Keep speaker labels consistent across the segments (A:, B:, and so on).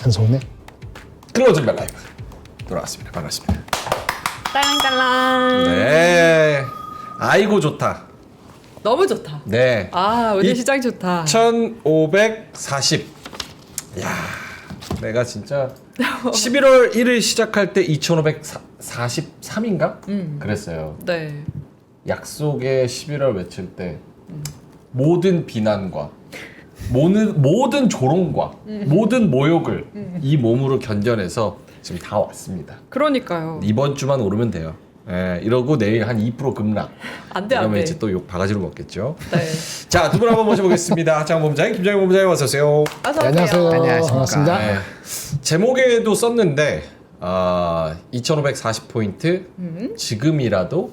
A: 한소은의
B: 클로징 벨 라이브 돌아왔습니다. 반갑습니다.
C: 딸랑딸랑.
B: 네. 아이고 좋다.
C: 너무 좋다.
B: 네.
C: 아, 오늘 시장 좋다.
B: 1540. 야, 내가 진짜 11월 1일 시작할 때 2543인가? 그랬어요.
C: 네.
B: 약속의 11월 외칠 때 모든 비난과 모든 조롱과 모든 모욕을 이 몸으로 견뎌내서 지금 다 왔습니다.
C: 그러니까요.
B: 이번 주만 오르면 돼요. 예, 이러고 내일 한 2% 급락.
C: 안 돼, 안
B: 그러면
C: 돼.
B: 이제 또 욕 바가지로 먹겠죠.
C: 네.
B: 자, 두 분 한번 모셔보겠습니다. 하창 본부장님, 김정희 본부장님 어서 오세요.
C: 어서 오세요.
A: 안녕하세요.
D: 안녕하십니까.
A: 반갑습니다.
B: 네. 제목에도 썼는데 2540포인트 지금이라도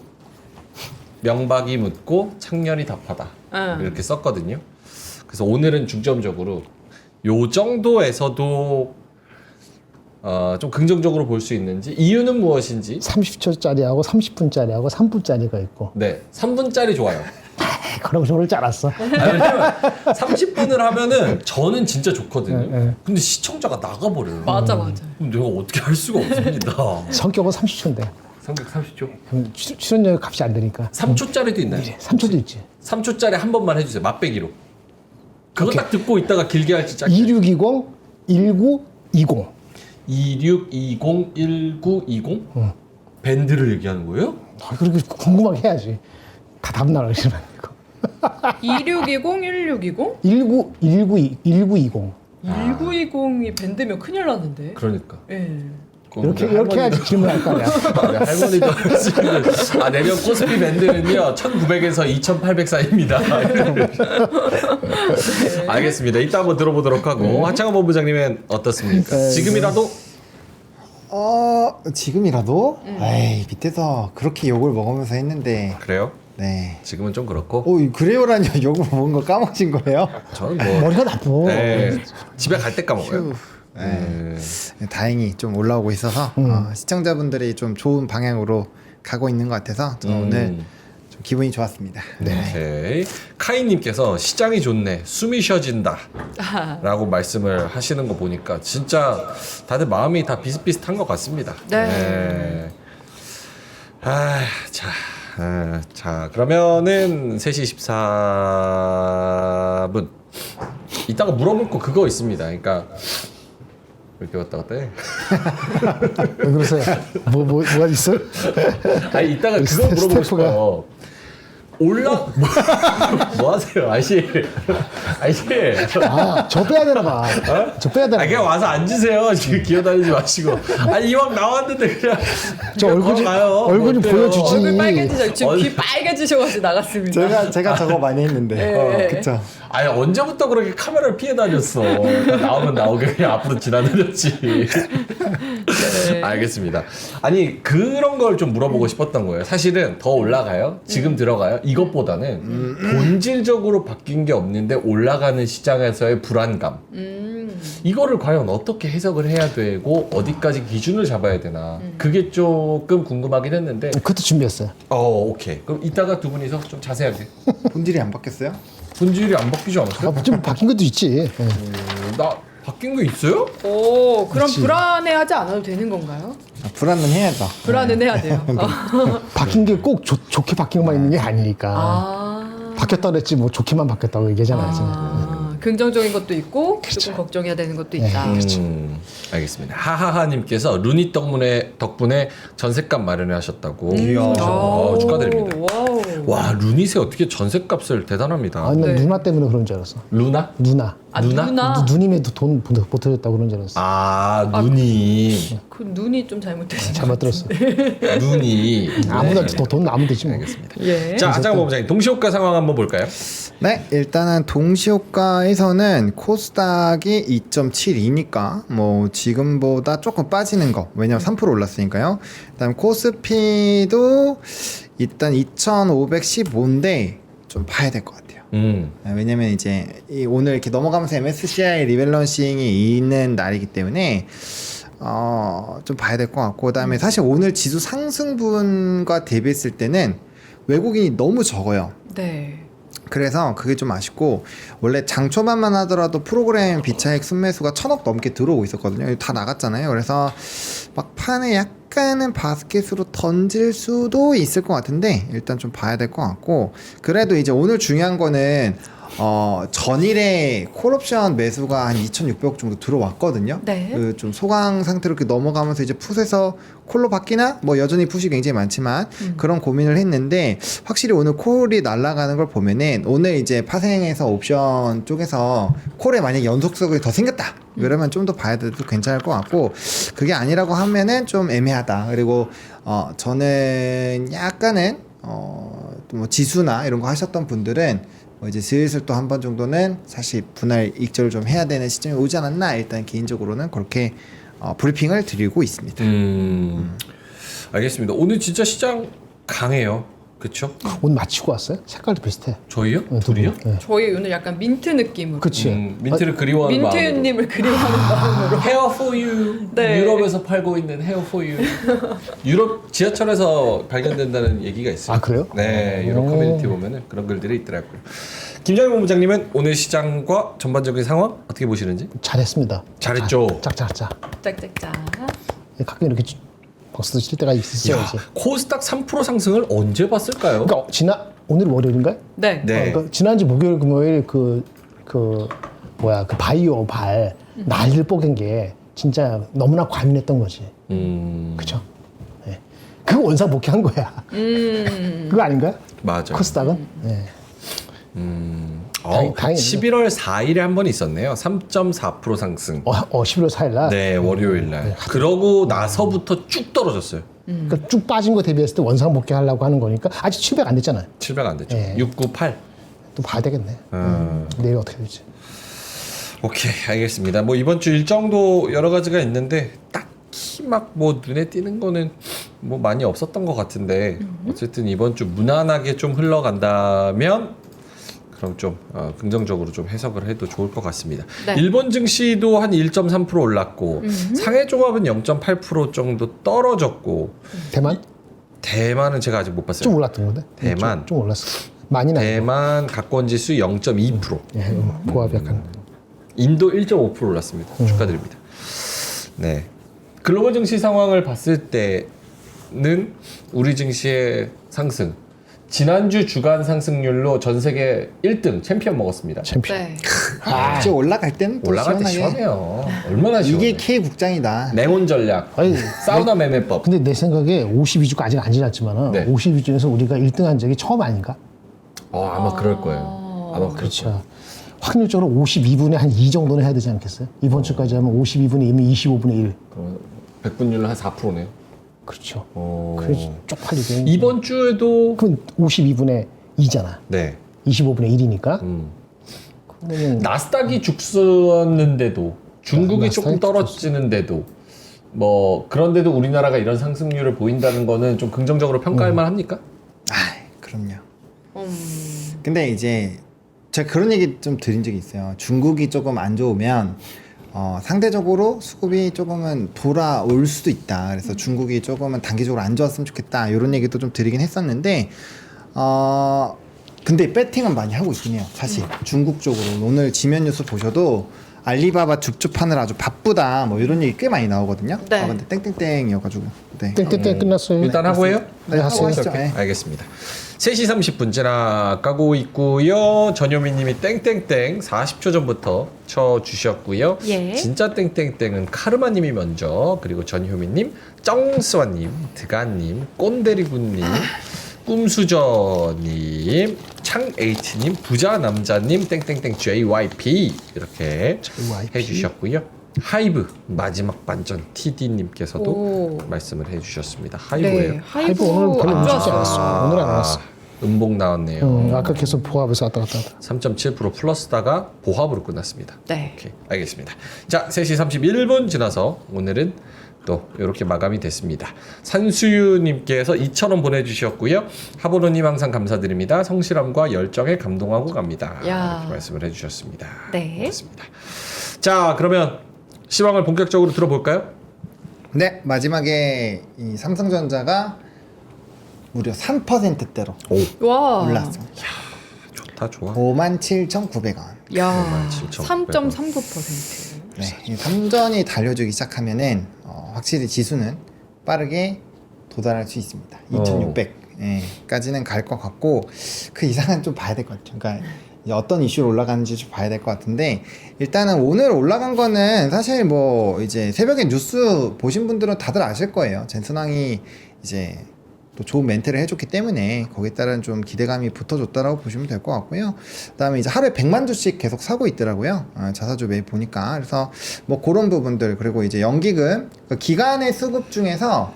B: 명박이 묻고 창년이 답하다 이렇게 썼거든요. 그래서 오늘은 중점적으로 요 정도에서도 좀 긍정적으로 볼 수 있는지 이유는 무엇인지
A: 30초짜리하고 30분짜리하고 3분짜리가 있고
B: 네 3분짜리 좋아요.
A: 그런 저를 줄 알았어.
B: 왜냐면 30분을 하면은 저는 진짜 좋거든요.
A: 네.
B: 근데 시청자가 나가버려요.
C: 맞아.
B: 그럼 내가 어떻게 할 수가 없습니다.
A: 성격은 30초인데
B: 성격 30초.
A: 출연료 값이 안 되니까
B: 3초짜리도 있나요?
A: 3초도 있지.
B: 3초짜리 한 번만 해주세요. 맛배기로. 그거
A: 오케이.
B: 딱 듣고 있다가 길게 할지 짧게.
A: 2620 1920
B: 2620 1920? 밴드를 얘기하는 거예요?
A: 그렇게 궁금하게 해야지. 다 답 나라 그러면 이거.
C: 2620, 1620?
A: 1920
C: 1920이 밴드면 큰일 났는데.
B: 그러니까.
C: 예.
A: 이렇게 해야지 질문할 거 아니야.
B: 우리 할머니도 하시는 내년 코스피 밴드는요 1900에서 2800 사이입니다. 알겠습니다. 이따 한번 들어보도록 하고 하창원 본부장님은 어떻습니까?
A: 네.
B: 지금이라도
D: 지금이라도? 에이, 밑에서 그렇게 욕을 먹으면서 했는데.
B: 그래요?
D: 네.
B: 지금은 좀 그렇고
D: 그래요라니 욕을 먹은 거 까먹으신 거예요?
B: 저는 뭐
A: 머리가 나빠.
B: 네, 집에 갈 때 까먹어요.
D: 네. 다행히 좀 올라오고 있어서 시청자분들이 좀 좋은 방향으로 가고 있는 것 같아서 저는 오늘 좀 기분이 좋았습니다.
B: 오케이. 카이님께서 시장이 좋네, 숨이 쉬어진다 라고 말씀을 하시는 거 보니까 진짜 다들 마음이 다 비슷비슷한 것 같습니다.
C: 네.
B: 자 그러면은 3시 14분 이따가 물어볼 거 그거 있습니다. 그러니까 왜 이렇게 왔다 갔다 해?
A: 왜 그러세요? 뭐가 있어?
B: 아니 이따가 그거 물어보고
A: 스태프가.
B: 싶어요. 뭐 하세요, 아저씨?
A: 저 빼야 되나 봐. 저 빼야 되나 봐.
B: 그냥 와서 앉으세요. 지금 기어다니지 마시고. 아니 이왕 나왔는데 그냥
A: 저 얼굴 좀 보여주지.
C: 얼굴 빨개지죠. 지금 귀
B: 얼-
C: 빨개지셔가지고 나갔습니다.
D: 제가 저거 많이 했는데.
C: 네.
D: 그쵸.
B: 아니 언제부터 그렇게 카메라를 피해 다녔어? 나오면 나오게 그냥 앞으로 지나다녔지. 알겠습니다. 아니 그런 걸 좀 물어보고 싶었던 거예요. 사실은 더 올라가요. 지금 들어가요. 이것보다는 본질적으로 바뀐 게 없는데 올라가는 시장에서의 불안감. 이거를 과연 어떻게 해석을 해야 되고 어디까지 기준을 잡아야 되나. 그게 조금 궁금하긴 했는데.
A: 그것도 준비했어요.
B: 오케이. 그럼 이따가 두 분이서 좀 자세하게.
D: 본질이 안 바뀌었어요?
B: 본질이 안 바뀌지 않았어요?
A: 좀 바뀐 것도 있지. 예.
B: 나 바뀐 거 있어요?
C: 오, 그럼
A: 그치.
C: 불안해하지 않아도 되는 건가요?
D: 불안은 해야죠.
C: 불안은 해야 돼요.
A: 바뀐 게 꼭 좋게 바뀐 것만 있는 게 아니니까. 바뀌었다 그랬지 뭐 좋게만 바뀌었다고 얘기하잖아요. 지금.
C: 긍정적인 것도 있고 조금 걱정해야 되는 것도 있다.
B: 알겠습니다. 하하하님께서 루니 덕분에 전셋값 마련하셨다고.
D: 이야.
B: 축하드립니다.
C: 와우.
B: 와 루닛에 어떻게 전셋값을 대단합니다.
A: 아, 난
C: 네.
A: 누나 때문에 그런 줄 알았어.
B: 루나?
A: 누나.
B: 누나?
A: 누님에도 돈 못 들였다고 그런 줄 알았어.
B: 눈이
C: 그 눈이 좀 잘못되신 것
A: 잘못 들었어.
B: 눈이
A: 아무나 돈 나면 되지 뭐.
B: 알겠습니다.
C: 예.
B: 자 하장 본부장님 동시호가 상황 한번 볼까요?
D: 네, 일단은 동시효과에서는 코스닥이 2.72니까 뭐 지금보다 조금 빠지는 거. 왜냐면 3% 올랐으니까요. 그다음 코스피도 일단 2,515인데 좀 봐야 될 것 같아요. 왜냐면 이제 오늘 이렇게 넘어가면서 MSCI 리밸런싱이 있는 날이기 때문에 좀 봐야 될 것 같고, 그다음에 사실 오늘 지수 상승분과 대비했을 때는 외국인이 너무 적어요.
C: 네.
D: 그래서 그게 좀 아쉽고 원래 장 초반만 하더라도 프로그램 비차익 순매수가 1,000억 넘게 들어오고 있었거든요. 다 나갔잖아요. 그래서 막판에 약간은 바스켓으로 던질 수도 있을 것 같은데 일단 좀 봐야 될 것 같고 그래도 이제 오늘 중요한 거는 전일에 콜옵션 매수가 한 2,600억 정도 들어왔거든요.
C: 네.
D: 그 좀 소강 상태로 이렇게 넘어가면서 이제 풋에서 콜로 바뀌나? 뭐 여전히 풋이 굉장히 많지만 그런 고민을 했는데 확실히 오늘 콜이 날아가는 걸 보면은 오늘 이제 파생해서 옵션 쪽에서 콜에 만약 연속성이 더 생겼다. 그러면 좀 더 봐야 돼도 괜찮을 것 같고 그게 아니라고 하면은 좀 애매하다. 그리고 저는 약간은 뭐 지수나 이런 거 하셨던 분들은 뭐 이제 슬슬 또 한 번 정도는 사실 분할 익절을 좀 해야 되는 시점이 오지 않았나 일단 개인적으로는 그렇게 브리핑을 드리고 있습니다.
B: 알겠습니다. 오늘 진짜 시장 강해요. 그쵸?
A: 오늘 마치고 왔어요? 색깔도 비슷해.
B: 저희요?
A: 네, 두
B: 둘이요?
A: 분. 네.
C: 저희 오늘 약간 민트 느낌으로.
A: 그치.
B: 민트를 그리워하는 마음으로.
C: 민트님을 그리워하는 마음으로.
B: 헤어 포 유.
C: 네.
B: 유럽에서 팔고 있는 헤어 포 유. 유럽 지하철에서 발견된다는 얘기가 있어요.
A: 아, 그래요?
B: 네, 유럽
A: 오.
B: 커뮤니티 보면은 그런 글들이 있더라고요. 김장희 본부장님은 오늘 시장과 전반적인 상황 어떻게 보시는지?
A: 잘했습니다.
B: 잘했죠.
A: 짝짝짝.
C: 짝짝짝.
A: 가끔 이렇게 박수도 칠 때가 있어요.
B: 야,
A: 이제.
B: 코스닥 3% 상승을 언제 봤을까요?
A: 그러니까 오늘 월요일인가요?
C: 네.
B: 네.
A: 그러니까 지난주 목요일 금요일 그 바이오 발 난리를 뽀갠 게 진짜 너무나 과민했던 거지. 그쵸? 네. 그거 원상 복귀한 거야. 그거 아닌가요?
B: 맞아.
A: 코스닥은? 네. 다행이네.
B: 11월 4일에 한 번 있었네요. 3.4% 상승.
A: 11월 4일 날.
B: 네, 월요일 날. 그러고 나서부터 쭉 떨어졌어요.
A: 그러니까 쭉 빠진 거 대비했을 때 원상 복귀하려고 하는 거니까 아직 700 안 됐잖아요.
B: 700 안 됐죠.
A: 네.
B: 698.
A: 또 봐야 되겠네. 내일 어떻게 될지.
B: 오케이, 알겠습니다. 뭐 이번 주 일정도 여러 가지가 있는데 딱히 막 뭐 눈에 띄는 거는 뭐 많이 없었던 것 같은데 어쨌든 이번 주 무난하게 좀 흘러간다면 그럼 좀 긍정적으로 좀 해석을 해도 좋을 것 같습니다.
C: 네.
B: 일본 증시도 한 1.3% 올랐고 상해 종합은 0.8% 정도 떨어졌고 대만은 제가 아직 못 봤어요.
A: 좀 올랐던 건데.
B: 대만.
A: 좀 올랐어. 많이는 아니고.
B: 대만 가권 지수 0.2%.
A: 예, 보합 약간.
B: 인도 1.5% 올랐습니다. 축하드립니다. 네. 글로벌 증시 상황을 봤을 때는 우리 증시의 상승. 지난주 주간 상승률로 전 세계 1등 챔피언 먹었습니다.
A: 챔피언.
C: 네.
D: 이제 올라갈 때는 또
B: 올라갈 때
D: 시원하게.
B: 시원해요. 얼마나 시원해.
D: 이게 K 국장이다.
B: 냉온 전략,
A: 아니,
B: 사우나 매매법.
A: 근데 내 생각에 52주가 아직 안 지났지만은
B: 네.
A: 52주에서 우리가 1등 한 적이 처음 아닌가?
B: 아마 그럴 거예요. 아마 그럴 거예요.
A: 그렇죠. 확률적으로 52분의 한 2 정도는 해야 되지 않겠어요? 이번 주까지 하면 52분의 2면 25분의 1.
B: 그럼 백분율은 한 4%네요.
A: 그렇죠.
B: 오.
A: 그래서 쪽팔리게.
B: 이번 주에도
A: 그럼 52분의 2잖아.
B: 네.
A: 25분의 1이니까. 그러면
B: 나스닥이 죽었는데도 중국이 조금
A: 나스닥이
B: 떨어지는데도 뭐 그런데도 우리나라가 이런 상승률을 보인다는 거는 좀 긍정적으로 평가할 만합니까?
D: 그럼요. 근데 이제 제가 그런 얘기 좀 드린 적이 있어요. 중국이 조금 안 좋으면 상대적으로 수급이 조금은 돌아올 수도 있다. 그래서 중국이 조금은 단기적으로 안 좋았으면 좋겠다. 이런 얘기도 좀 드리긴 했었는데 근데 배팅은 많이 하고 있긴 해요. 사실 중국 쪽으로 오늘 지면 뉴스 보셔도 알리바바 줍줍하느라 아주 바쁘다. 뭐 이런 얘기 꽤 많이 나오거든요.
C: 네.
D: 근데 땡땡땡이어가지고. 네.
A: 땡땡땡 끝났어요.
B: 일단 하고 해요?
D: 네, 하고
A: 하세요.
D: 하시죠.
B: 오케이,
D: 네.
B: 알겠습니다. 3시 30분 지나가고 있고요. 전효민님이 땡땡땡 40초 전부터 쳐주셨고요.
C: 예.
B: 진짜 땡땡땡은 카르마님이 먼저, 그리고 전효민님, 쩡스와님, 드가님, 꼰대리군님, 꿈수저님, 창에이트님, 부자남자님, 땡땡땡 JYP 이렇게
A: JYP.
B: 해주셨고요. 하이브 마지막 반전 TD님께서도
C: 오.
B: 말씀을 해주셨습니다. 하이브예요.
C: 네.
A: 하이브 오늘 별로
C: 안
A: 움직이지
C: 좋았어요.
A: 않았어. 오늘 안 나왔어.
B: 음봉 나왔네요.
A: 아까 계속 보합에서 왔다 갔다 하다.
B: 3.7% 플러스다가 보합으로 끝났습니다.
C: 네.
B: 오케이, 알겠습니다. 자, 3시 31분 지나서 오늘은 또 이렇게 마감이 됐습니다. 산수유님께서 2,000원 보내주셨고요. 하보로님 항상 감사드립니다. 성실함과 열정에 감동하고 갑니다.
C: 야.
B: 이렇게 말씀을 해주셨습니다.
C: 네.
B: 고맙습니다. 자, 그러면 시황을 본격적으로 들어볼까요?
D: 네, 마지막에 이 삼성전자가 무려 3%대로
B: 오,
C: 와.
D: 올랐어.
B: 다 좋아.
D: 57,900원.
C: 야,
B: 57,900원.
C: 3.39%.
D: 네, 이 3전이 달려주기 시작하면은 확실히 지수는 빠르게 도달할 수 있습니다. 2,600까지는 갈 것 같고 그 이상은 좀 봐야 될 것 같아요. 그러니까 이제 어떤 이슈로 올라가는지 좀 봐야 될 것 같은데 일단은 오늘 올라간 거는 사실 뭐 이제 새벽에 뉴스 보신 분들은 다들 아실 거예요. 젠슨왕이 이제 또 좋은 멘트를 해줬기 때문에 거기에 따른 좀 기대감이 붙어줬다라고 보시면 될 것 같고요. 그다음에 이제 하루에 100만 주씩 계속 사고 있더라고요. 자사주 매입 보니까. 그래서 뭐 그런 부분들 그리고 이제 연기금 그 기간의 수급 중에서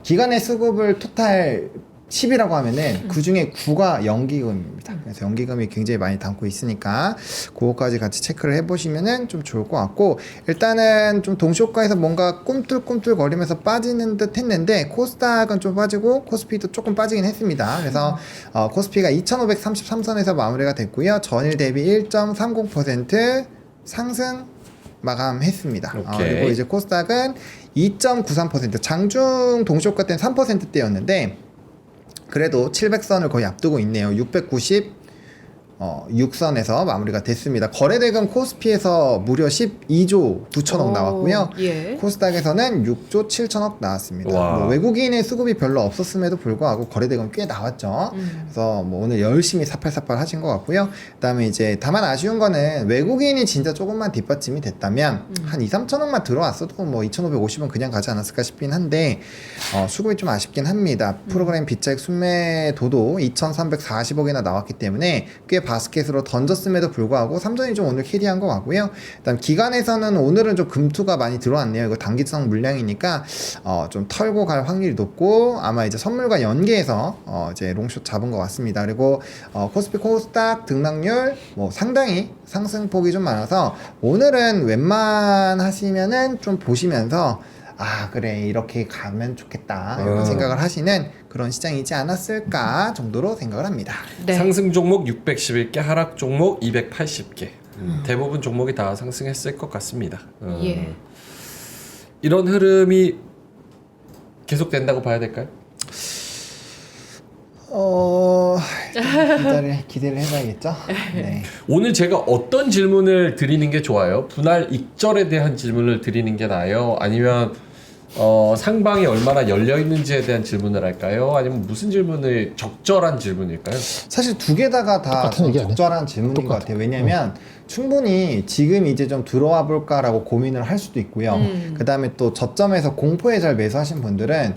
D: 기간의 수급을 토탈 10이라고 하면은 그 중에 9가 연기금입니다. 그래서 연기금이 굉장히 많이 담고 있으니까 그거까지 같이 체크를 해보시면은 좀 좋을 것 같고 일단은 좀 동시효과에서 뭔가 꿈틀꿈틀 거리면서 빠지는 듯 했는데 코스닥은 좀 빠지고 코스피도 조금 빠지긴 했습니다. 그래서 코스피가 2533선에서 마무리가 됐고요. 전일 대비 1.30% 상승 마감했습니다. 그리고 이제 코스닥은 2.93% 장중 동시효과 때는 3%대였는데 그래도 700선을 거의 앞두고 있네요. 696선에서 마무리가 됐습니다. 거래대금 코스피에서 무려 12조 9천억 나왔고요.
C: 예.
D: 코스닥에서는 6조 7천억 나왔습니다. 뭐 외국인의 수급이 별로 없었음에도 불구하고 거래대금 꽤 나왔죠. 그래서 뭐 오늘 열심히 사팔사팔 하신 것 같고요. 그다음에 이제 다만 아쉬운 거는 외국인이 진짜 조금만 뒷받침이 됐다면 한 2, 3천억만 들어왔어도 뭐 2,550원 그냥 가지 않았을까 싶긴 한데 수급이 좀 아쉽긴 합니다. 프로그램 빚자액 순매도도 2,340억이나 나왔기 때문에 꽤 바스켓으로 던졌음에도 불구하고 삼전이 좀 오늘 캐리한 것 같고요. 그다음 기간에서는 오늘은 좀 금투가 많이 들어왔네요. 이거 단기성 물량이니까 좀 털고 갈 확률이 높고 아마 이제 선물과 연계해서 이제 롱숏 잡은 것 같습니다. 그리고 코스피 코스닥 등락률 뭐 상당히 상승폭이 좀 많아서 오늘은 웬만하시면은 좀 보시면서 그래 이렇게 가면 좋겠다 이런 생각을 하시는 그런 시장이지 않았을까 정도로 생각을 합니다.
C: 네.
B: 상승 종목 611개, 하락 종목 280개. 대부분 종목이 다 상승했을 것 같습니다.
C: 예.
B: 이런 흐름이 계속된다고 봐야 될까요?
D: 기대를 해봐야겠죠. 네.
B: 오늘 제가 어떤 질문을 드리는 게 좋아요? 분할 익절에 대한 질문을 드리는 게 나아요? 아니면 상방이 얼마나 열려 있는지에 대한 질문을 할까요? 아니면 무슨 질문을 적절한 질문일까요?
D: 사실 두 개다가 다
A: 똑같은 얘기 아니야?
D: 적절한 질문인 것 같아요. 왜냐하면 충분히 지금 이제 좀 들어와 볼까라고 고민을 할 수도 있고요. 그 다음에 또 저점에서 공포에 잘 매수하신 분들은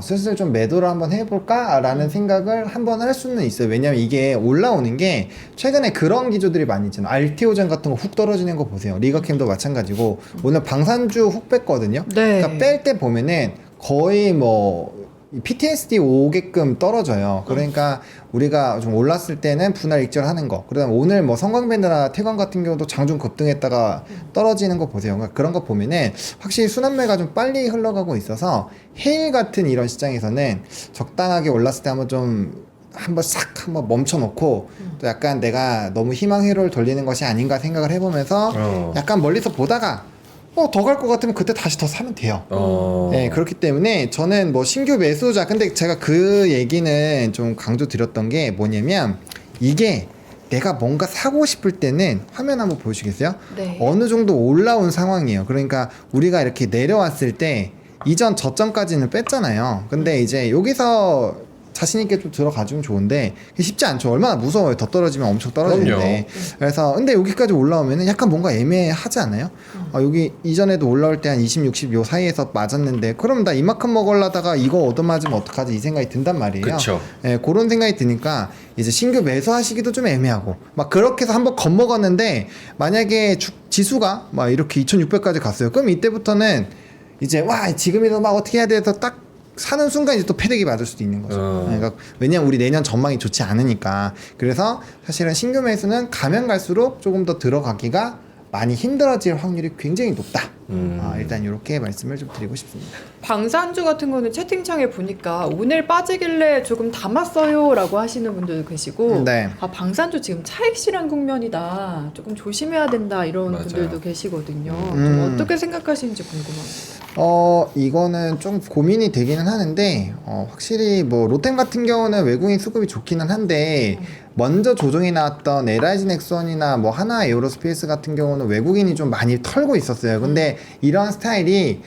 D: 슬슬 좀 매도를 한번 해볼까라는 생각을 한번 할 수는 있어요. 왜냐하면 이게 올라오는 게 최근에 그런 기조들이 많이 있잖아요. RTO전 같은 거 훅 떨어지는 거 보세요. 리가캠도 마찬가지고 오늘 방산주 훅 뺐거든요.
C: 네.
D: 그러니까 뺄 때 보면은 거의 뭐 PTSD 오게끔 떨어져요. 그러니까 우리가 좀 올랐을 때는 분할 익절하는 거. 그다음 오늘 뭐 성광밴드나 태광 같은 경우도 장중 급등했다가 떨어지는 거 보세요. 그러니까 그런 거 보면은 확실히 순환매가 좀 빨리 흘러가고 있어서 해일 같은 이런 시장에서는 적당하게 올랐을 때 한번 싹 한번 멈춰놓고 또 약간 내가 너무 희망 회로를 돌리는 것이 아닌가 생각을 해보면서 약간 멀리서 보다가 더 갈 것 같으면 그때 다시 더 사면 돼요. 네, 그렇기 때문에 저는 뭐 신규 매수자, 근데 제가 그 얘기는 좀 강조드렸던 게 뭐냐면 이게 내가 뭔가 사고 싶을 때는 화면 한번 보여주시겠어요?
C: 네.
D: 어느 정도 올라온 상황이에요. 그러니까 우리가 이렇게 내려왔을 때 이전 저점까지는 뺐잖아요. 근데 이제 여기서 자신있게 좀 들어가주면 좋은데 쉽지 않죠. 얼마나 무서워요. 더 떨어지면 엄청 떨어지는데. 그래서 근데 여기까지 올라오면 약간 뭔가 애매하지 않아요? 여기 이전에도 올라올 때 한 20, 60 요 사이에서 맞았는데 그럼 나 이만큼 먹으려다가 이거 얻어맞으면 어떡하지 이 생각이 든단 말이에요.
B: 그쵸.
D: 예, 그런 생각이 드니까 이제 신규 매수하시기도 좀 애매하고 막 그렇게 해서 한번 겁먹었는데 만약에 지수가 막 이렇게 2600까지 갔어요. 그럼 이때부터는 이제 와 지금이라도 막 어떻게 해야 돼서 딱 사는 순간 이제 또 패대기 맞을 수도 있는 거죠. 그러니까 왜냐면 우리 내년 전망이 좋지 않으니까. 그래서 사실은 신규 매수는 가면 갈수록 조금 더 들어가기가 많이 힘들어질 확률이 굉장히 높다. 일단 이렇게 말씀을 좀 드리고 싶습니다.
C: 방산주 같은 거는 채팅창에 보니까 오늘 빠지길래 조금 담았어요 라고 하시는 분들도 계시고
D: 네.
C: 방산주 지금 차익 실현 국면이다 조금 조심해야 된다 이런
B: 맞아요.
C: 분들도 계시거든요. 좀 어떻게 생각하시는지 궁금합니다.
D: 이거는 좀 고민이 되기는 하는데, 확실히 뭐, 로템 같은 경우는 외국인 수급이 좋기는 한데, 먼저 조정이 나왔던 LIG 넥슨이나 뭐, 하나 에어로스페이스 같은 경우는 외국인이 좀 많이 털고 있었어요. 근데 이런 스타일이,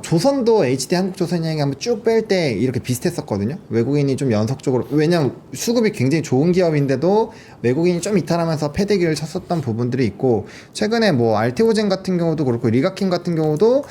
D: 조선도 HD 한국조선여행이 한번 쭉 뺄 때 이렇게 비슷했었거든요. 외국인이 좀 연속적으로, 왜냐면 수급이 굉장히 좋은 기업인데도 외국인이 좀 이탈하면서 패대기를 쳤었던 부분들이 있고, 최근에 뭐, 알테오젠 같은 경우도 그렇고, 리가킴 같은 경우도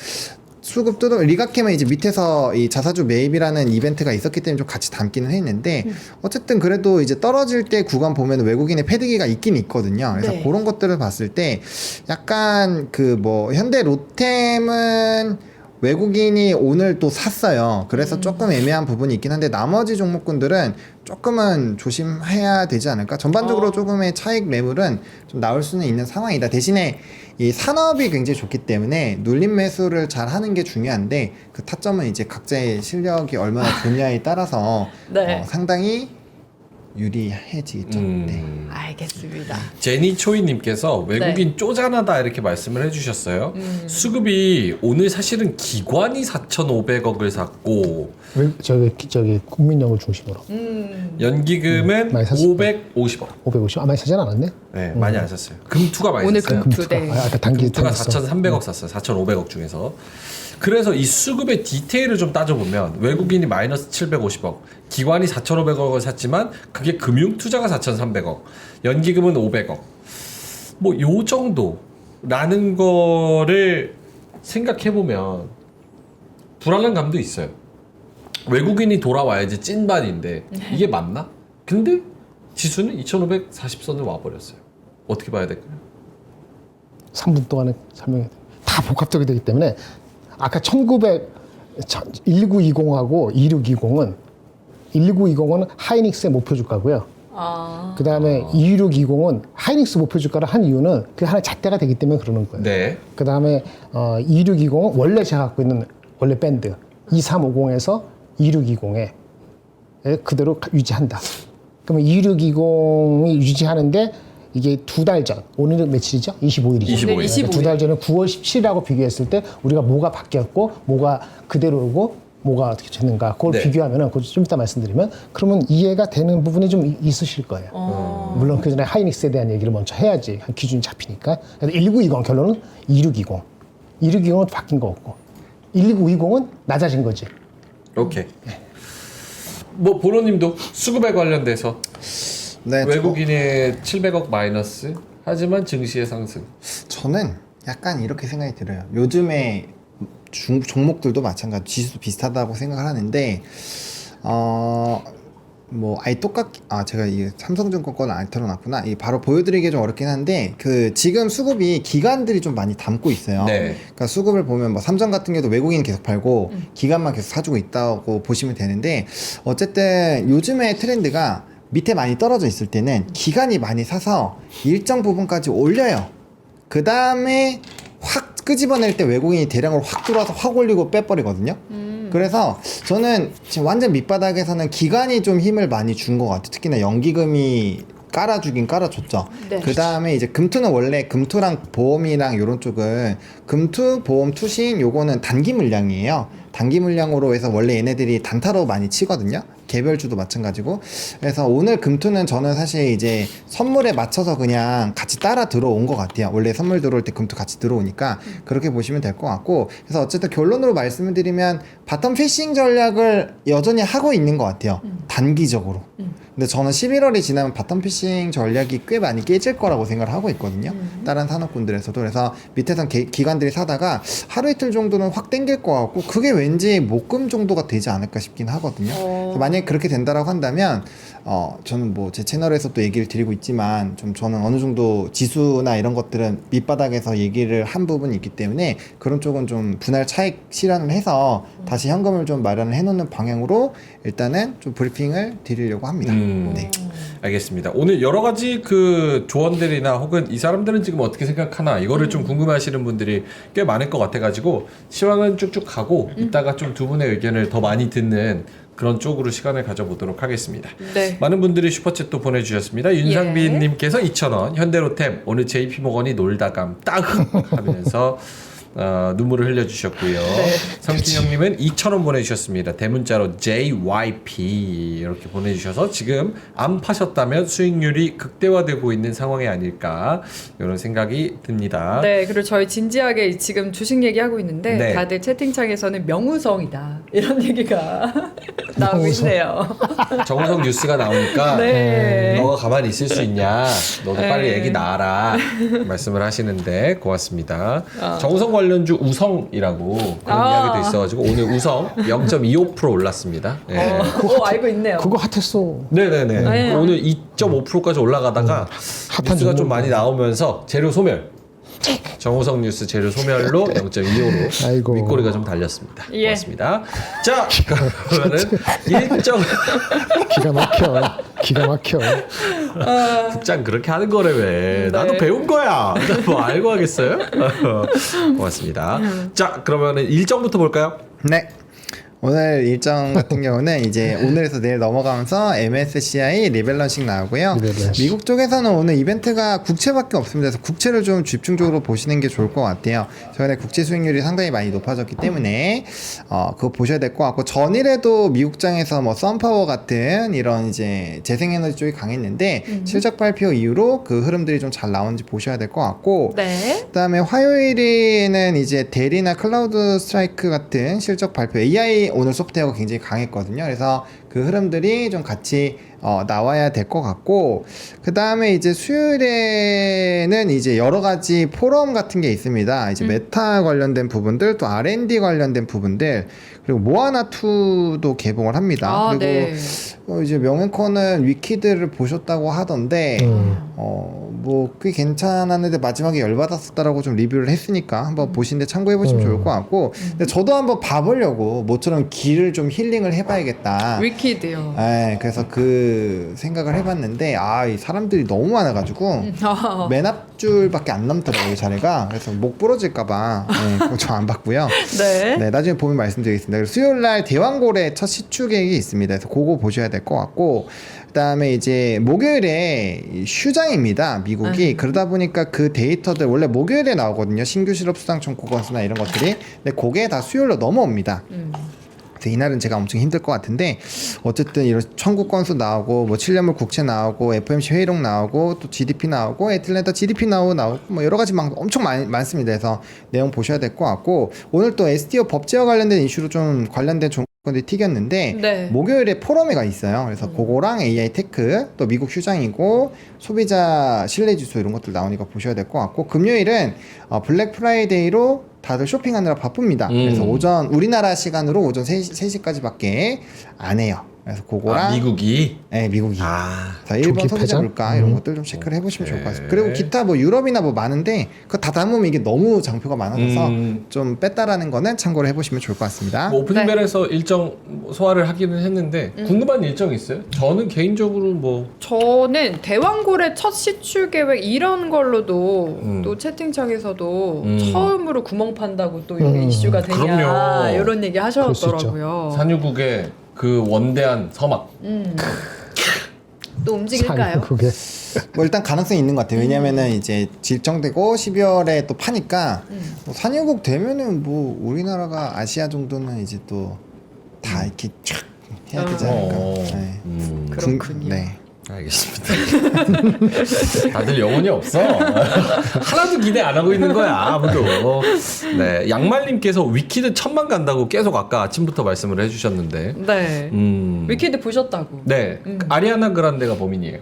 D: 수급 리가캠은 이제 밑에서 이 자사주 매입이라는 이벤트가 있었기 때문에 좀 같이 담기는 했는데 어쨌든 그래도 이제 떨어질 때 구간 보면 외국인의 패드기가 있긴 있거든요. 그래서
C: 네.
D: 그런 것들을 봤을 때 약간 그 뭐 현대 로템은 외국인이 오늘 또 샀어요. 그래서 조금 애매한 부분이 있긴 한데 나머지 종목군들은 조금은 조심해야 되지 않을까? 전반적으로 조금의 차익 매물은 좀 나올 수는 있는 상황이다. 대신에 이 산업이 굉장히 좋기 때문에 눌림 매수를 잘 하는 게 중요한데 그 타점은 이제 각자의 실력이 얼마나 좋냐에 따라서
C: 네.
D: 상당히 유리해지겠죠. 네.
C: 알겠습니다.
B: 제니초이님께서 외국인 쪼잔하다 이렇게 말씀을 해주셨어요. 수급이 오늘 사실은 기관이 4,500억을 샀고
A: 저기 국민연금 중심으로
B: 연기금은
A: 많이 샀을
B: 550억.
A: 550. 많이 사진 않았네.
B: 네, 많이 안 샀어요. 금투가 많이
C: 오늘
B: 샀어요.
C: 금투 네.
A: 아까 단기
B: 금투가
A: 탔어.
B: 4,300억 샀어요. 4,500억 중에서. 그래서 이 수급의 디테일을 좀 따져보면 외국인이 마이너스 750억, 기관이 4,500억을 샀지만 그게 금융투자가 4,300억, 연기금은 500억. 뭐 요 정도라는 거를 생각해보면 불안한 감도 있어요. 외국인이 돌아와야지 찐반인데 이게 맞나? 근데 지수는 2,540선을 와버렸어요. 어떻게 봐야 될까요?
A: 3분 동안에 설명해. 다 복합적이 되기 때문에 아까 1920하고 2620은 1920은 하이닉스의 목표 주가고요. 그 다음에 2620은 하이닉스 목표 주가를 한 이유는 그 하나의 잣대가 되기 때문에 그러는 거예요.
B: 네.
A: 그 다음에 2620은 원래 제가 갖고 있는 원래 밴드 2350에서 2620에 그대로 유지한다. 그러면 2620이 유지하는데 이게 2달 전, 오늘은 며칠이죠? 25일이죠.
B: 25일.
C: 25일.
A: 2달 전에 9월 17일하고 비교했을 때 우리가 뭐가 바뀌었고 뭐가 그대로고 뭐가 어떻게 됐는가 그걸
B: 네.
A: 비교하면은 그걸 좀 이따 말씀드리면 그러면 이해가 되는 부분이 좀 있으실 거예요. 물론 그 전에 하이닉스에 대한 얘기를 먼저 해야지 한 기준이 잡히니까. 그래서 1920 결론은 2620. 2620은 바뀐 거 없고 1920은 낮아진 거지.
B: 오케이. 뭐 보로님도 수급에 관련돼서
D: 네,
B: 외국인의 700억 마이너스 하지만 증시의 상승.
D: 저는 약간 이렇게 생각이 들어요. 요즘에 종목들도 마찬가지, 지수도 비슷하다고 생각을 하는데, 뭐, 아예 제가 이 삼성증권 거는 안 틀어놨구나. 이 바로 보여드리기 좀 어렵긴 한데, 지금 수급이 기관들이 좀 많이 담고 있어요.
B: 네.
D: 그러니까 수급을 보면 뭐 삼성 같은 경우도 외국인 계속 팔고, 기관만 계속 사주고 있다고 보시면 되는데, 어쨌든 요즘의 트렌드가 밑에 많이 떨어져 있을 때는 기관이 많이 사서 일정 부분까지 올려요. 그 다음에 확 끄집어낼 때 외국인이 대량으로 확 들어와서 확 올리고 빼버리거든요. 그래서 저는 지금 완전 밑바닥에서는 기관이 좀 힘을 많이 준 것 같아요. 특히나 연기금이 깔아주긴 깔아줬죠.
C: 네.
D: 그 다음에 이제 금투는 원래 금투랑 보험이랑 요런 쪽은 금투, 보험, 투신 요거는 단기 물량이에요. 단기 물량으로 해서 원래 얘네들이 단타로 많이 치거든요. 개별주도 마찬가지고. 그래서 오늘 금투는 저는 사실 이제 선물에 맞춰서 그냥 같이 따라 들어온 것 같아요. 원래 선물 들어올 때 금투 같이 들어오니까 그렇게 보시면 될 것 같고. 그래서 어쨌든 결론으로 말씀을 드리면 바텀 피싱 전략을 여전히 하고 있는 것 같아요. 단기적으로. 근데 저는 11월이 지나면 바텀 피싱 전략이 꽤 많이 깨질 거라고 생각을 하고 있거든요. 다른 산업군들에서도. 그래서 밑에선 기관들이 사다가 하루 이틀 정도는 확 땡길 것 같고 그게 왠지 목금 정도가 되지 않을까 싶긴 하거든요. 그래서 만약에 그렇게 된다라고 한다면 저는 뭐 제 채널에서도 얘기를 드리고 있지만 좀 저는 어느 정도 지수나 이런 것들은 밑바닥에서 얘기를 한 부분이 있기 때문에 그런 쪽은 좀 분할 차익 실현을 해서 다시 현금을 좀 마련을 해놓는 방향으로 일단은 좀 브리핑을 드리려고 합니다. 네.
B: 알겠습니다. 오늘 여러 가지 그 조언들이나 혹은 이 사람들은 지금 어떻게 생각하나 이거를 좀 궁금해하시는 분들이 꽤 많을 것 같아가지고 시황은 쭉쭉 가고 이따가 좀 두 분의 의견을 더 많이 듣는 그런 쪽으로 시간을 가져보도록 하겠습니다.
C: 네.
B: 많은 분들이 슈퍼챗도 보내주셨습니다. 윤상빈님께서 2,000원, 현대로템 오늘 JP모건이 놀다감 따흑 하면서 눈물을 흘려주셨고요. 성진영님은 2,000원 보내주셨습니다. 대문자로 JYP 이렇게 보내주셔서 지금 안 파셨다면 수익률이 극대화되고 있는 상황이 아닐까 이런 생각이 듭니다.
C: 네, 그리고 저희 진지하게 지금 주식 얘기하고 있는데
B: 네.
C: 다들 채팅창에서는 명우성이다 이런 얘기가 나오고 있네요.
B: 정우성 뉴스가 나오니까
C: 네.
B: 너가 가만히 있을 수 있냐? 너도
C: 네.
B: 빨리 애기 낳아라 말씀을 하시는데 고맙습니다. 정우성 관련주 우성이라고 그런 이야기도 있어가지고 오늘 우성 0.25% 올랐습니다. 네.
C: 알고 있네요.
A: 그거 핫했어.
B: 네네네.
C: 네.
B: 오늘 2.5%까지 올라가다가
A: 핫한
B: 뉴스가 좀
A: 종목.
B: 많이 나오면서 재료 소멸. 정우성 뉴스 재료 소멸로 0.25로
A: 아이고.
B: 윗꼬리가 좀 달렸습니다.
C: 예.
B: 고맙습니다. 자, 그러면은 일정
A: 기가 막혀. 기가 막혀.
B: 국장 그렇게 하는 거래 왜? 나도 배운 거야. 뭐 알고 하겠어요? 고맙습니다. 자, 그러면은 일정부터 볼까요?
D: 네. 오늘 일정 같은 경우는 이제 오늘에서 내일 넘어가면서 MSCI 리밸런싱 나오고요.
A: 리밸런싱.
D: 미국 쪽에서는 오늘 이벤트가 국채밖에 없습니다. 그래서 국채를 좀 집중적으로 보시는 게 좋을 것 같아요. 최근에 국채 수익률이 상당히 많이 높아졌기 때문에 그거 보셔야 될 것 같고, 전일에도 미국장에서 뭐 썬파워 같은 이런 이제 재생에너지 쪽이 강했는데 실적 발표 이후로 그 흐름들이 좀 잘 나오는지 보셔야 될 것 같고,
C: 네.
D: 그다음에 화요일에는 이제 델이나 클라우드 스트라이크 같은 실적 발표, AI 오늘 소프트웨어가 굉장히 강했거든요. 그래서 그 흐름들이 좀 같이 나와야 될 것 같고, 그 다음에 이제 수요일에는 이제 여러 가지 포럼 같은 게 있습니다. 이제 메타 관련된 부분들, 또 R&D 관련된 부분들, 그리고 모아나2도 개봉을 합니다. 그리고
C: 네.
D: 이제 명예컨은 위키드를 보셨다고 하던데, 뭐 꽤 괜찮았는데 마지막에 열받았었다라고 좀 리뷰를 했으니까 한번 보시는데 참고해 보시면 좋을 것 같고, 근데 저도 한번 봐보려고 모처럼 귀를 좀 힐링을 해봐야겠다.
C: 위키드요.
D: 네, 그래서 그 생각을 해봤는데 이 사람들이 너무 많아가지고 맨 앞줄밖에 안 남더라고요, 자리가. 그래서 목 부러질까봐 그거 저 안 봤고요.
C: 네.
D: 네, 나중에 보면 말씀드리겠습니다. 그리고 수요일날 대왕고래 첫 시추 계획이 있습니다. 그래서 그거 보셔야 될 것 같고, 그다음에 이제 목요일에 휴장입니다, 미국이. 그러다 보니까 그 데이터들 원래 목요일에 나오거든요, 신규 실업 수당 청구 건수나 이런 것들이. 근데 그게 다 수요일로 넘어옵니다. 그래서 이날은 제가 엄청 힘들 것 같은데, 어쨌든 이런 청구 건수 나오고, 뭐 7년물 국채 나오고, FOMC 회의록 나오고, 또 GDP 나오고, 애틀랜타 GDP 나오고 뭐 여러 가지 엄청 많습니다. 그래서 내용 보셔야 될 것 같고, 오늘 또 STO 법제와 관련된 이슈로 좀 관련된 종목들이 튀겼는데,
C: 네.
D: 목요일에 포럼회가 있어요. 그래서 그거랑 AI 테크, 또 미국 휴장이고, 소비자 신뢰지수 이런 것들 나오니까 보셔야 될 것 같고, 금요일은 블랙 프라이데이로 다들 쇼핑하느라 바쁩니다. 그래서 우리나라 시간으로 오전 3시까지밖에 안 해요. 그래서 그거랑
B: 미국이.
D: 네, 미국이. 그래서 일본
A: 조기
D: 소비자
A: 패전?
D: 물가 이런 것들 좀 체크를 해보시면 좋을 것 같습니다. 그리고 기타 뭐 유럽이나 뭐 많은데 그거 다 담으면 이게 너무 장표가 많아져서 좀 뺐다라는 거는 참고를 해보시면 좋을 것 같습니다.
B: 뭐 오프닝벨에서 일정 소화를 하기는 했는데 궁금한 일정 있어요? 저는 개인적으로 뭐
C: 저는 대왕고래 첫 시추 계획 이런 걸로도 또 채팅창에서도 처음으로 구멍 판다고 또 이게 이슈가 되냐
B: 그럼요.
C: 이런 얘기
A: 그럴 수
C: 하셨더라고요.
B: 산유국의 그 원대한 서막.
C: 또 움직일까요?
A: 그게.
D: 뭐 일단 가능성이 있는 것 같아요. 왜냐면은 이제 질정되고 12월에 또 파니까 뭐 산유국 되면은 뭐 우리나라가 아시아 정도는 이제 또 다 이렇게 쫙 해야 되지 않을까. 네.
C: 그렇군요.
D: 네.
B: 알겠습니다. 다들 영혼이 없어. 하나도 기대 안 하고 있는 거야, 아무도. 네, 양말님께서 위키드 1000만 간다고 계속 아까 아침부터 말씀을 해주셨는데.
C: 네. 위키드 보셨다고.
B: 네, 아리아나 그란데가 범인이에요.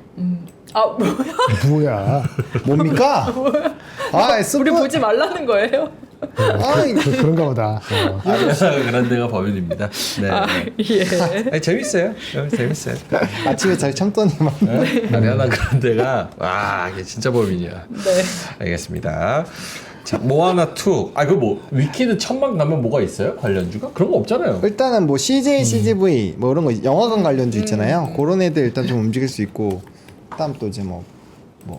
A: 뭐야.
D: 뭡니까?
C: 우리 보지 말라는 거예요?
A: 그런가 보다.
B: 아리아나 그란데가 범인입니다. 네.
C: 예.
B: 아니, 재밌어요. 재밌어요.
D: 아침에 잘 참더니 막.
B: 아리아나 그란데가 와, 이게 진짜 범인이야.
C: 네.
B: 알겠습니다. 자, 모아나2. 그 뭐 위키드 1000만 가면 뭐가 있어요? 관련주가? 그런 거 없잖아요.
D: 일단은 뭐 CJ, CGV 뭐 이런 거 영화관 관련주 있잖아요. 그런 애들 일단 좀 움직일 수 있고, 그다음 또 이제 뭐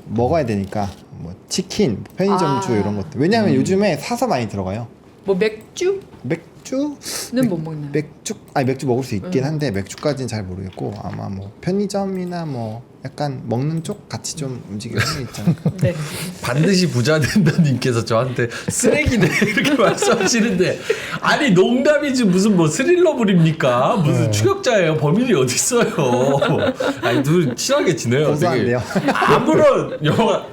D: 먹어야 되니까 뭐 치킨, 편의점주 이런 것들. 왜냐하면 요즘에 사서 많이 들어가요.
C: 뭐 맥주는
D: 맥주는
C: 못 먹나요?
D: 맥주 먹을 수 있긴 한데 맥주까지는 잘 모르겠고, 아마 뭐 편의점이나 뭐 약간 먹는 쪽 같이 좀 움직이는 게 있잖아요.
C: 네.
B: 반드시 부자 된다님께서 저한테 쓰레기네 이렇게 말씀하시는데 아니 농담이지 무슨 뭐 스릴러물입니까? 무슨 추격자예요? 범인이 어디 있어요? 아니 둘 친하게 지내요.
D: 고소한데요.
B: 되게 아무런 영화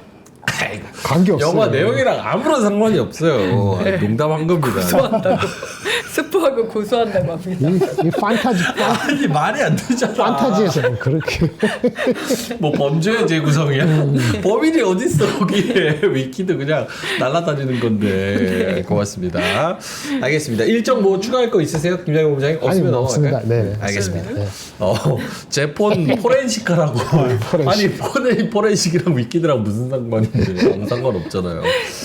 A: 관계없어요.
B: 영화 내용이랑 아무런 상관이 없어요.
C: 네.
B: 농담한 겁니다.
C: 고소한다고 스포하고 고소한다고 합니다.
A: 이 판타지
B: 아니 말이 안 되잖아.
A: 판타지에서 뭐 그렇게
B: 뭐 범죄의 재구성이야? 범인이 어딨어 거기에. 위키도 그냥 날아다니는 건데. 고맙습니다. 알겠습니다. 일정 뭐 추가할 거 있으세요? 김장현 본부장님? 없으면
A: 뭐 없습니다.
B: 넘어갈까요?
A: 네.
B: 알겠습니다.
A: 네.
B: 제 폰 포렌시카라고.
A: 포렌식.
B: 아니 포렌식이랑 위키드랑 무슨 상관인데 아무 상관없잖아요.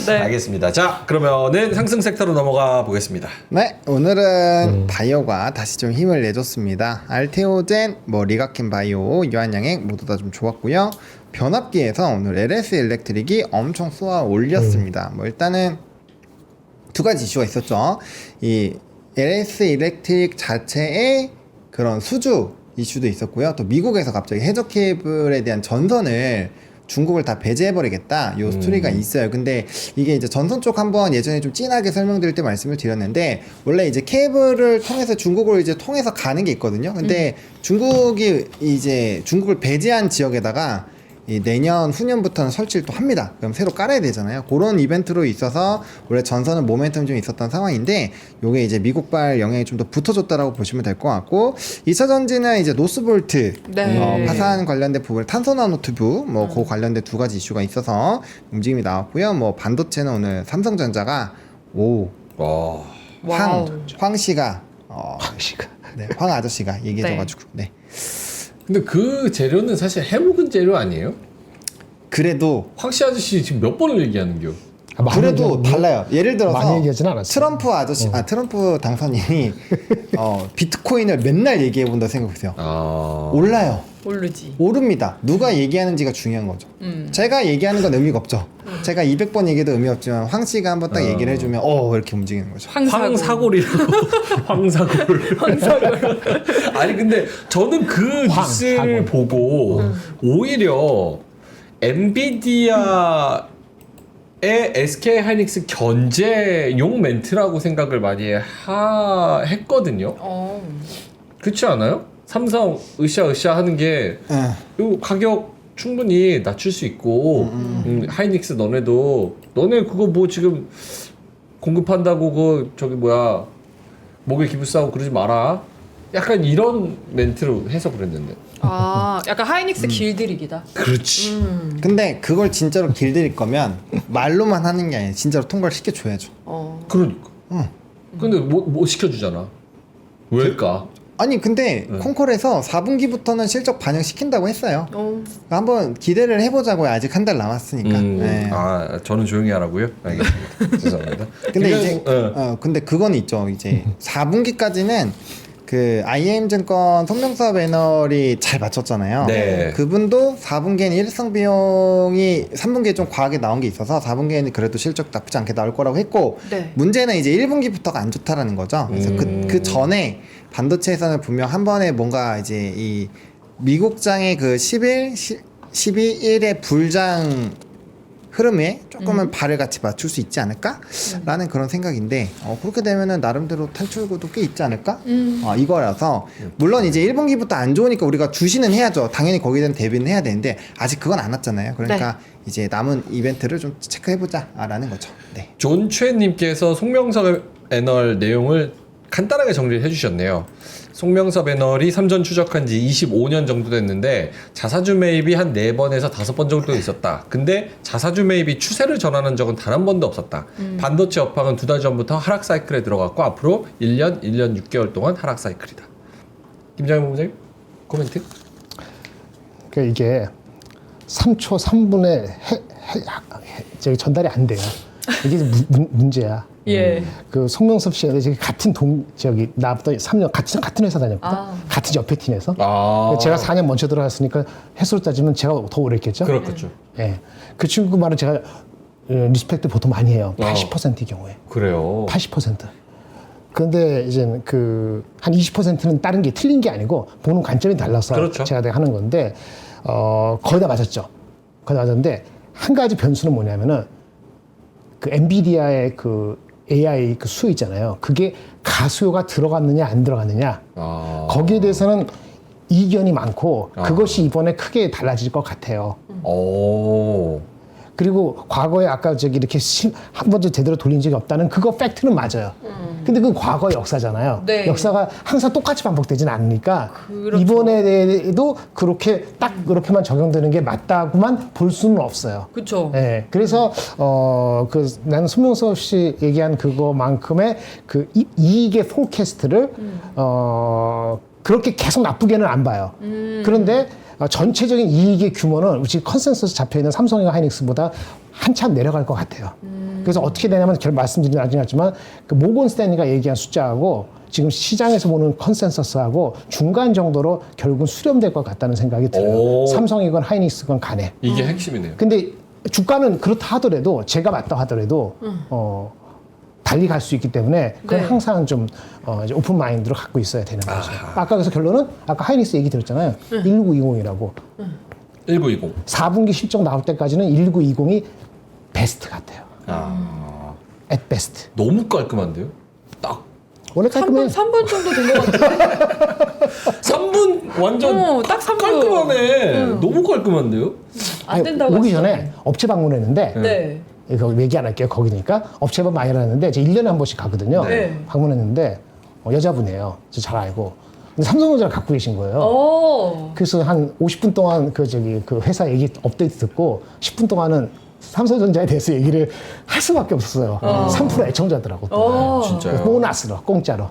C: 네.
B: 알겠습니다. 자 그러면은 상승 섹터로 넘어가 보겠습니다.
D: 네, 오늘은 바이오가 다시 좀 힘을 내줬습니다. 알테오젠, 뭐 리가켄 바이오, 유한양행 모두 다 좀 좋았고요. 변압기에서 오늘 LS 일렉트릭이 엄청 쏘아 올렸습니다. 뭐 일단은 두 가지 이슈가 있었죠. 이 LS 일렉트릭 자체의 그런 수주 이슈도 있었고요. 또 미국에서 갑자기 해저 케이블에 대한 전선을 중국을 다 배제해버리겠다 요 스토리가 있어요. 근데 이게 이제 전선 쪽 한번 예전에 좀 진하게 설명드릴 때 말씀을 드렸는데 원래 이제 케이블을 통해서 중국을 이제 통해서 가는 게 있거든요. 근데 중국이 이제 중국을 배제한 지역에다가 이 내년 후년부터는 설치를 또 합니다. 그럼 새로 깔아야 되잖아요. 그런 이벤트로 있어서 원래 전선은 모멘텀이 좀 있었던 상황인데 요게 이제 미국발 영향이 좀 더 붙어졌다라고 보시면 될 것 같고 2차 전지는 이제 노스볼트
C: 네.
D: 파산 관련된 부분 탄소 나노튜브 뭐 그 관련된 두 가지 이슈가 있어서 움직임이 나왔고요. 뭐 반도체는 오늘 삼성전자가
B: 와.
C: 와우.
D: 황 씨가
A: 방식은
D: 네, 황 아저씨가 얘기해줘가지고 네.
B: 근데 그 재료는 사실 해묵은 재료 아니에요?
D: 그래도
B: 황씨 아저씨 지금 몇 번을 얘기하는겨?
D: 그래도 달라요. 예를 들어서
A: 많이 얘기하진 않았어요.
D: 트럼프 아저씨, 트럼프 당선인이 비트코인을 맨날 얘기해 본다 생각해보세요.
B: 아.
D: 올라요.
C: 모르지.
D: 오릅니다. 누가 얘기하는지가 중요한 거죠. 제가 얘기하는 건 의미가 없죠. 제가 200번 얘기해도 의미 없지만 황 씨가 한번 딱 얘기를 해주면 이렇게 움직이는 거죠.
B: 황사골이라고. 황사골.
C: 황사골.
B: 아니 근데 저는 그 뉴스를 보고 오히려 엔비디아의 SK 하이닉스 견제용 멘트라고 생각을 많이 했거든요. 그렇지 않아요? 삼성 으쌰으쌰 하는 게 요 가격 충분히 낮출 수 있고 하이닉스 너네 그거 뭐 지금 공급한다고 그 저기 뭐야 목에 기부싸고 그러지 마라. 약간 이런 멘트로 해서 그랬는데.
C: 아, 약간 하이닉스 길들이기다.
B: 그렇지.
D: 근데 그걸 진짜로 길들일 거면 말로만 하는 게 아니라 진짜로 통과를 시켜줘야죠.
B: 그러니까. 근데 뭐 시켜주잖아. 왜일까?
D: 아니 근데 콩콜에서 4분기부터는 실적 반영시킨다고 했어요. 그러니까 한번 기대를 해보자고요. 아직 한 달 남았으니까. 네.
B: 아 저는 조용히 하라고요? 알겠습니다. 죄송합니다.
D: 근데
B: 그냥,
D: 이제 근데 그건 있죠. 이제 4분기까지는 그 IM증권 성명사업 애널이 잘 맞췄잖아요.
B: 네.
D: 그분도 4분기에는 일회성 비용이 3분기에 좀 과하게 나온 게 있어서 4분기에는 그래도 실적 나쁘지 않게 나올 거라고 했고
C: 네.
D: 문제는 이제 1분기부터가 안 좋다라는 거죠. 그래서 그 전에 반도체에서는 분명 한 번에 뭔가 이제 이 미국장의 그 12일의 불장 흐름에 조금은 발을 같이 맞출 수 있지 않을까라는 그런 생각인데 그렇게 되면은 나름대로 탈출구도 꽤 있지 않을까 이거라서 물론 이제 1분기부터 안 좋으니까 우리가 주시는 해야죠. 당연히 거기에 대한 대비는 해야 되는데 아직 그건 안 왔잖아요. 그러니까 이제 남은 이벤트를 좀 체크해보자라는 거죠. 네.
B: 존최님께서 송명섭 애널 내용을 간단하게 정리를 해주셨네요. 송명섭 애널이 삼전 추적한 지 25년 정도 됐는데 자사주 매입이 한 4번에서 5번 정도 있었다. 근데 자사주 매입이 추세를 전환한 적은 단 한 번도 없었다. 반도체 업황은 2달 전부터 하락 사이클에 들어갔고 앞으로 1년 6개월 동안 하락 사이클이다. 김장현 본부장님 코멘트?
A: 그러니까 이게 3초 3분에 저기 전달이 안 돼요. 이게 문제야.
C: 예.
A: 그 송명섭 씨가 저기 같은 나보다 3년 같은 회사 다녔거든. 같은 옆에 팀에서. 제가 4년 먼저 들어갔으니까 횟수로 따지면 제가 더 오래 했겠죠.
B: 그렇겠죠.
A: 예. 그 친구 말은 제가 리스펙트 보통 많이 해요. 80%의 경우에.
B: 그래요.
A: 80%. 그런데 이제 그 한 20%는 다른 게 틀린 게 아니고 보는 관점이 달라서
B: 그렇죠.
A: 제가 하는 건데 거의 다 맞았죠. 거의 다 맞았는데 한 가지 변수는 뭐냐면은 그 엔비디아의 그 AI 그 수요 있잖아요. 그게 가수요가 들어갔느냐 안 들어갔느냐 거기에 대해서는 이견이 많고 그것이 이번에 크게 달라질 것 같아요.
B: 오.
A: 그리고 과거에 아까 저기 이렇게 한 번도 제대로 돌린 적이 없다는 그거 팩트는 맞아요. 근데 그건 과거의 역사잖아요.
C: 네.
A: 역사가 항상 똑같이 반복되진 않으니까
C: 그렇죠.
A: 이번에도 그렇게 딱 그렇게만 적용되는 게 맞다고만 볼 수는 없어요.
C: 그렇죠.
A: 네, 그래서 그 나는 손명섭 씨 얘기한 그거만큼의 그 이익의 폴캐스트를 그렇게 계속 나쁘게는 안 봐요. 그런데 전체적인 이익의 규모는 지금 컨센서스 잡혀 있는 삼성과 하이닉스보다 한참 내려갈 것 같아요. 그래서 어떻게 되냐면 말씀드리긴 나중에 하지만 그 모건 스탠리가 얘기한 숫자하고 지금 시장에서 보는 컨센서스하고 중간 정도로 결국은 수렴될 것 같다는 생각이 들어요.
B: 오.
A: 삼성이건 하이닉스건 간에.
B: 이게 핵심이네요.
A: 근데 주가는 그렇다 하더라도 제가 맞다 하더라도 달리 갈 수 있기 때문에 그건
C: 네.
A: 항상 좀 이제 오픈 마인드로 갖고 있어야 되는 거죠. 아까 그래서 결론은 아까 하이닉스 얘기 들었잖아요. 1920이라고
B: 1920.
A: 4분기 실적 나올 때까지는 1920이 베스트 같아요. at best.
B: 너무 깔끔한데요? 딱
A: 원래 깔끔해.
C: 3분 정도 된 것 같아요.
B: 3분 완전
C: 딱 3분.
B: 깔끔하네. 너무 깔끔한데요?
C: 안 된다고
A: 오기
C: 하시잖아요.
A: 전에 업체 방문했는데
C: 네.
A: 이거 얘기 안 할게요. 거기니까 업체만 많이 하는데 제가 1년에 한 번씩 가거든요.
C: 네.
A: 방문했는데 여자분이에요. 저 잘 알고. 근데 삼성전자를 갖고 계신 거예요.
C: 오.
A: 그래서 한 50분 동안 그 회사 얘기 업데이트 듣고 10분 동안은 삼성전자에 대해서 얘기를 할 수밖에 없었어요. 3% 애청자더라고. 또.
B: 진짜요?
A: 보너스로 공짜로.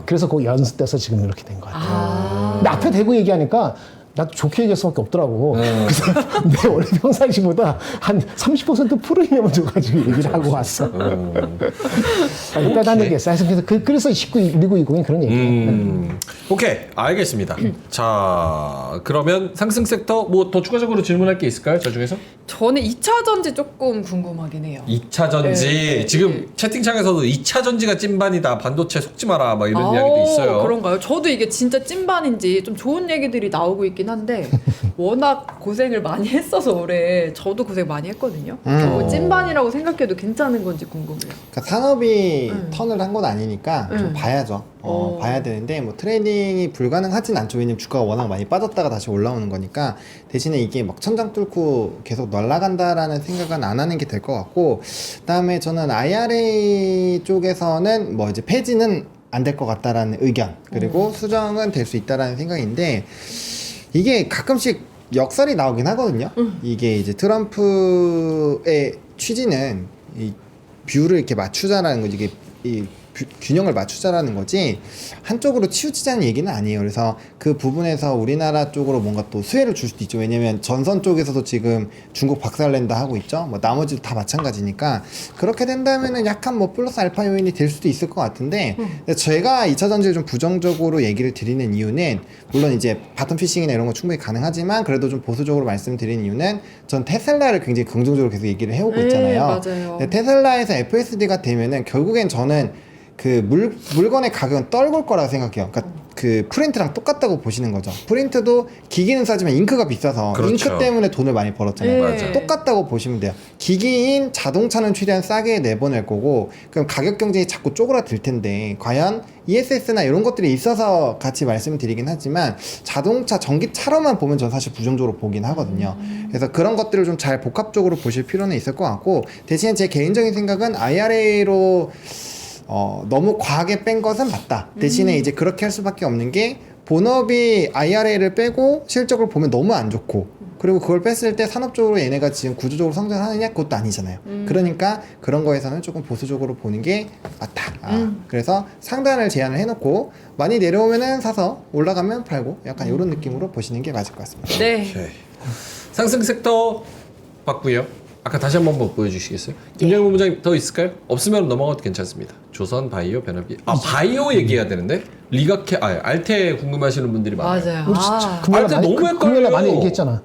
A: 그래서 그 연습돼서 지금 이렇게 된 것 같아요. 근데 앞에 대고 얘기하니까 나도 좋게 얘기할 수밖에 없더라고. 그래서 내 원래 평상시보다 한 30% 프리미엄을 줘가지고 얘기를 하고 왔어. 일단 얘기했어. 그래서 1920이 그런 얘기예요.
B: 오케이, 알겠습니다. 자, 그러면 상승 섹터 뭐 더 추가적으로 질문할 게 있을까요? 저 중에서?
C: 저는 2차 전지 조금 궁금하긴 해요.
B: 2차 전지.
C: 네.
B: 지금 채팅창에서도 2차 전지가 찐반이다. 반도체 속지 마라. 막 이런 이야기도 있어요.
C: 그런가요? 저도 이게 진짜 찐반인지 좀 좋은 얘기들이 나오고 있긴 한데 워낙 고생을 많이 했어서 올해 저도 고생 많이 했거든요. 뭐 찐반이라고 생각해도 괜찮은 건지 궁금해요.
D: 그러니까 산업이 턴을 한 건 아니니까 좀 봐야죠.
C: 어.
D: 봐야 되는데 뭐 트레이딩이 불가능하진 않죠. 왜냐면 주가가 워낙 많이 빠졌다가 다시 올라오는 거니까 대신에 이게 막 천장 뚫고 계속 날아간다라는 생각은 안 하는 게 될 것 같고 그다음에 저는 IRA 쪽에서는 뭐 이제 폐지는 안 될 것 같다라는 의견 그리고 수정은 될 수 있다라는 생각인데 이게 가끔씩 역설이 나오긴 하거든요. 이게 이제 트럼프의 취지는 이 뷰를 이렇게 맞추자라는 거지 이게 이 균형을 맞추자라는 거지 한쪽으로 치우치자는 얘기는 아니에요. 그래서 그 부분에서 우리나라 쪽으로 뭔가 또 수혜를 줄 수도 있죠. 왜냐면 전선 쪽에서도 지금 중국 박살낸다 하고 있죠. 뭐 나머지도 다 마찬가지니까 그렇게 된다면은 약간 뭐 플러스 알파 요인이 될 수도 있을 것 같은데 근데 제가 2차 전지를 좀 부정적으로 얘기를 드리는 이유는 물론 이제 바텀 피싱이나 이런 거 충분히 가능하지만 그래도 좀 보수적으로 말씀드리는 이유는 전 테슬라를 굉장히 긍정적으로 계속 얘기를 해오고 있잖아요.
C: 맞아요.
D: 근데 테슬라에서 FSD가 되면은 결국엔 저는 그 물건의 가격은 떨굴 거라고 생각해요. 그러니까 그 프린트랑 똑같다고 보시는 거죠. 프린트도 기기는 싸지만 잉크가 비싸서
B: 그렇죠.
D: 잉크 때문에 돈을 많이 벌었잖아요.
C: 맞아요.
D: 똑같다고 보시면 돼요. 기기인 자동차는 최대한 싸게 내보낼 거고 그럼 가격 경쟁이 자꾸 쪼그라들 텐데 과연 ESS나 이런 것들이 있어서 같이 말씀을 드리긴 하지만 자동차 전기차로만 보면 전 사실 부정적으로 보긴 하거든요. 그래서 그런 것들을 좀 잘 복합적으로 보실 필요는 있을 것 같고 대신에 제 개인적인 생각은 IRA로 너무 과하게 뺀 것은 맞다. 대신에 이제 그렇게 할 수밖에 없는 게 본업이 IRA를 빼고 실적을 보면 너무 안 좋고 그리고 그걸 뺐을 때 산업적으로 얘네가 지금 구조적으로 성장하느냐 그것도 아니잖아요. 그러니까 그런 거에서는 조금 보수적으로 보는 게 맞다. 그래서 상단을 제한을 해놓고 많이 내려오면은 사서 올라가면 팔고 약간 이런 느낌으로 보시는 게 맞을 것 같습니다.
C: 네.
B: 오케이. 상승 섹터 봤고요. 아까 다시 한번 보여주시겠어요? 김정일 본부장님 더 있을까요? 없으면 넘어가도 괜찮습니다. 조선, 바이오, 변압기. 바이오 얘기해야 되는데 리가케, 알테 궁금하시는 분들이 많아요.
C: 맞아요.
A: 우리 금요일에
B: 알테 너무 헷갈려요.
A: 금요일에 많이 얘기했잖아.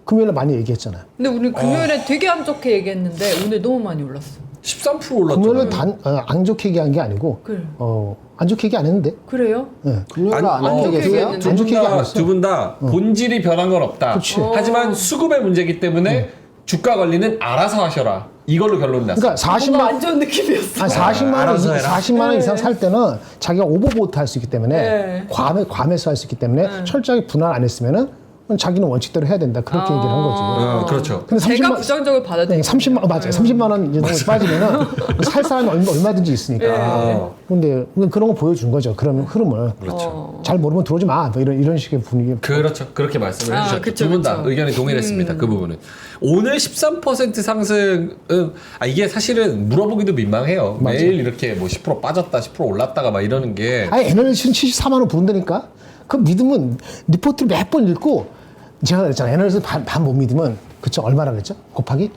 A: 금요일에 많이 얘기했잖아.
C: 근데 우리 금요일에 되게 안 좋게 얘기했는데 오늘 너무 많이 올랐어.
B: 13% 올랐잖아요.
A: 그러면은 안 좋게 얘기한 게 아니고
C: 그래요.
A: 안 좋게 얘기 안 했는데.
C: 그래요?
A: 예.
D: 금요가 안
C: 좋게
D: 되겠어요?
C: 얘기했는데.
A: 안 좋게 얘기 안 했어.
B: 두 분 다 본질이 변한 건 없다.
A: 그치.
B: 하지만 수급의 문제이기 때문에 주가 관리는 알아서 하셔라. 이걸로 결론이 났어요.
A: 그러니까 40만
C: 뭔가 안 좋은 느낌이었어.
A: 한 40만 원,
B: 알아서 해라.
A: 40만 원 이상 살 때는 자기가 오버보트 할 수 있기 때문에
C: 네.
A: 과매수 할 수 있기 때문에 철저하게 분할 안 했으면은 자기는 원칙대로 해야 된다. 그렇게 얘기를 한 거지.
B: 그렇죠.
A: 근데
C: 제가 부정적으로 받아들인
A: 30만 맞아요. 30만 원 정도 빠지면은 살 사람이 얼마든지 있으니까. 근데 그런 거 보여준 거죠. 그런 흐름을.
B: 그렇죠.
A: 잘 모르면 들어오지 마. 뭐 이런 식의 분위기.
B: 그렇죠. 그렇게 말씀을 해주셨죠.
C: 그쵸,
B: 두 분 다
C: 그쵸.
B: 의견이 동일했습니다. 그 부분은. 오늘 13% 상승은 이게 사실은 물어보기도 민망해요.
A: 맞아요.
B: 매일 이렇게 뭐 10% 빠졌다, 10% 올랐다가 막 이러는 게
A: 아니 에너지는 74만 원 부른다니까. 그 믿으면 리포트를 몇 번 읽고 제가 그랬잖아. 에너지 반 못 믿으면 그쵸 얼마라 그랬죠? 곱하기?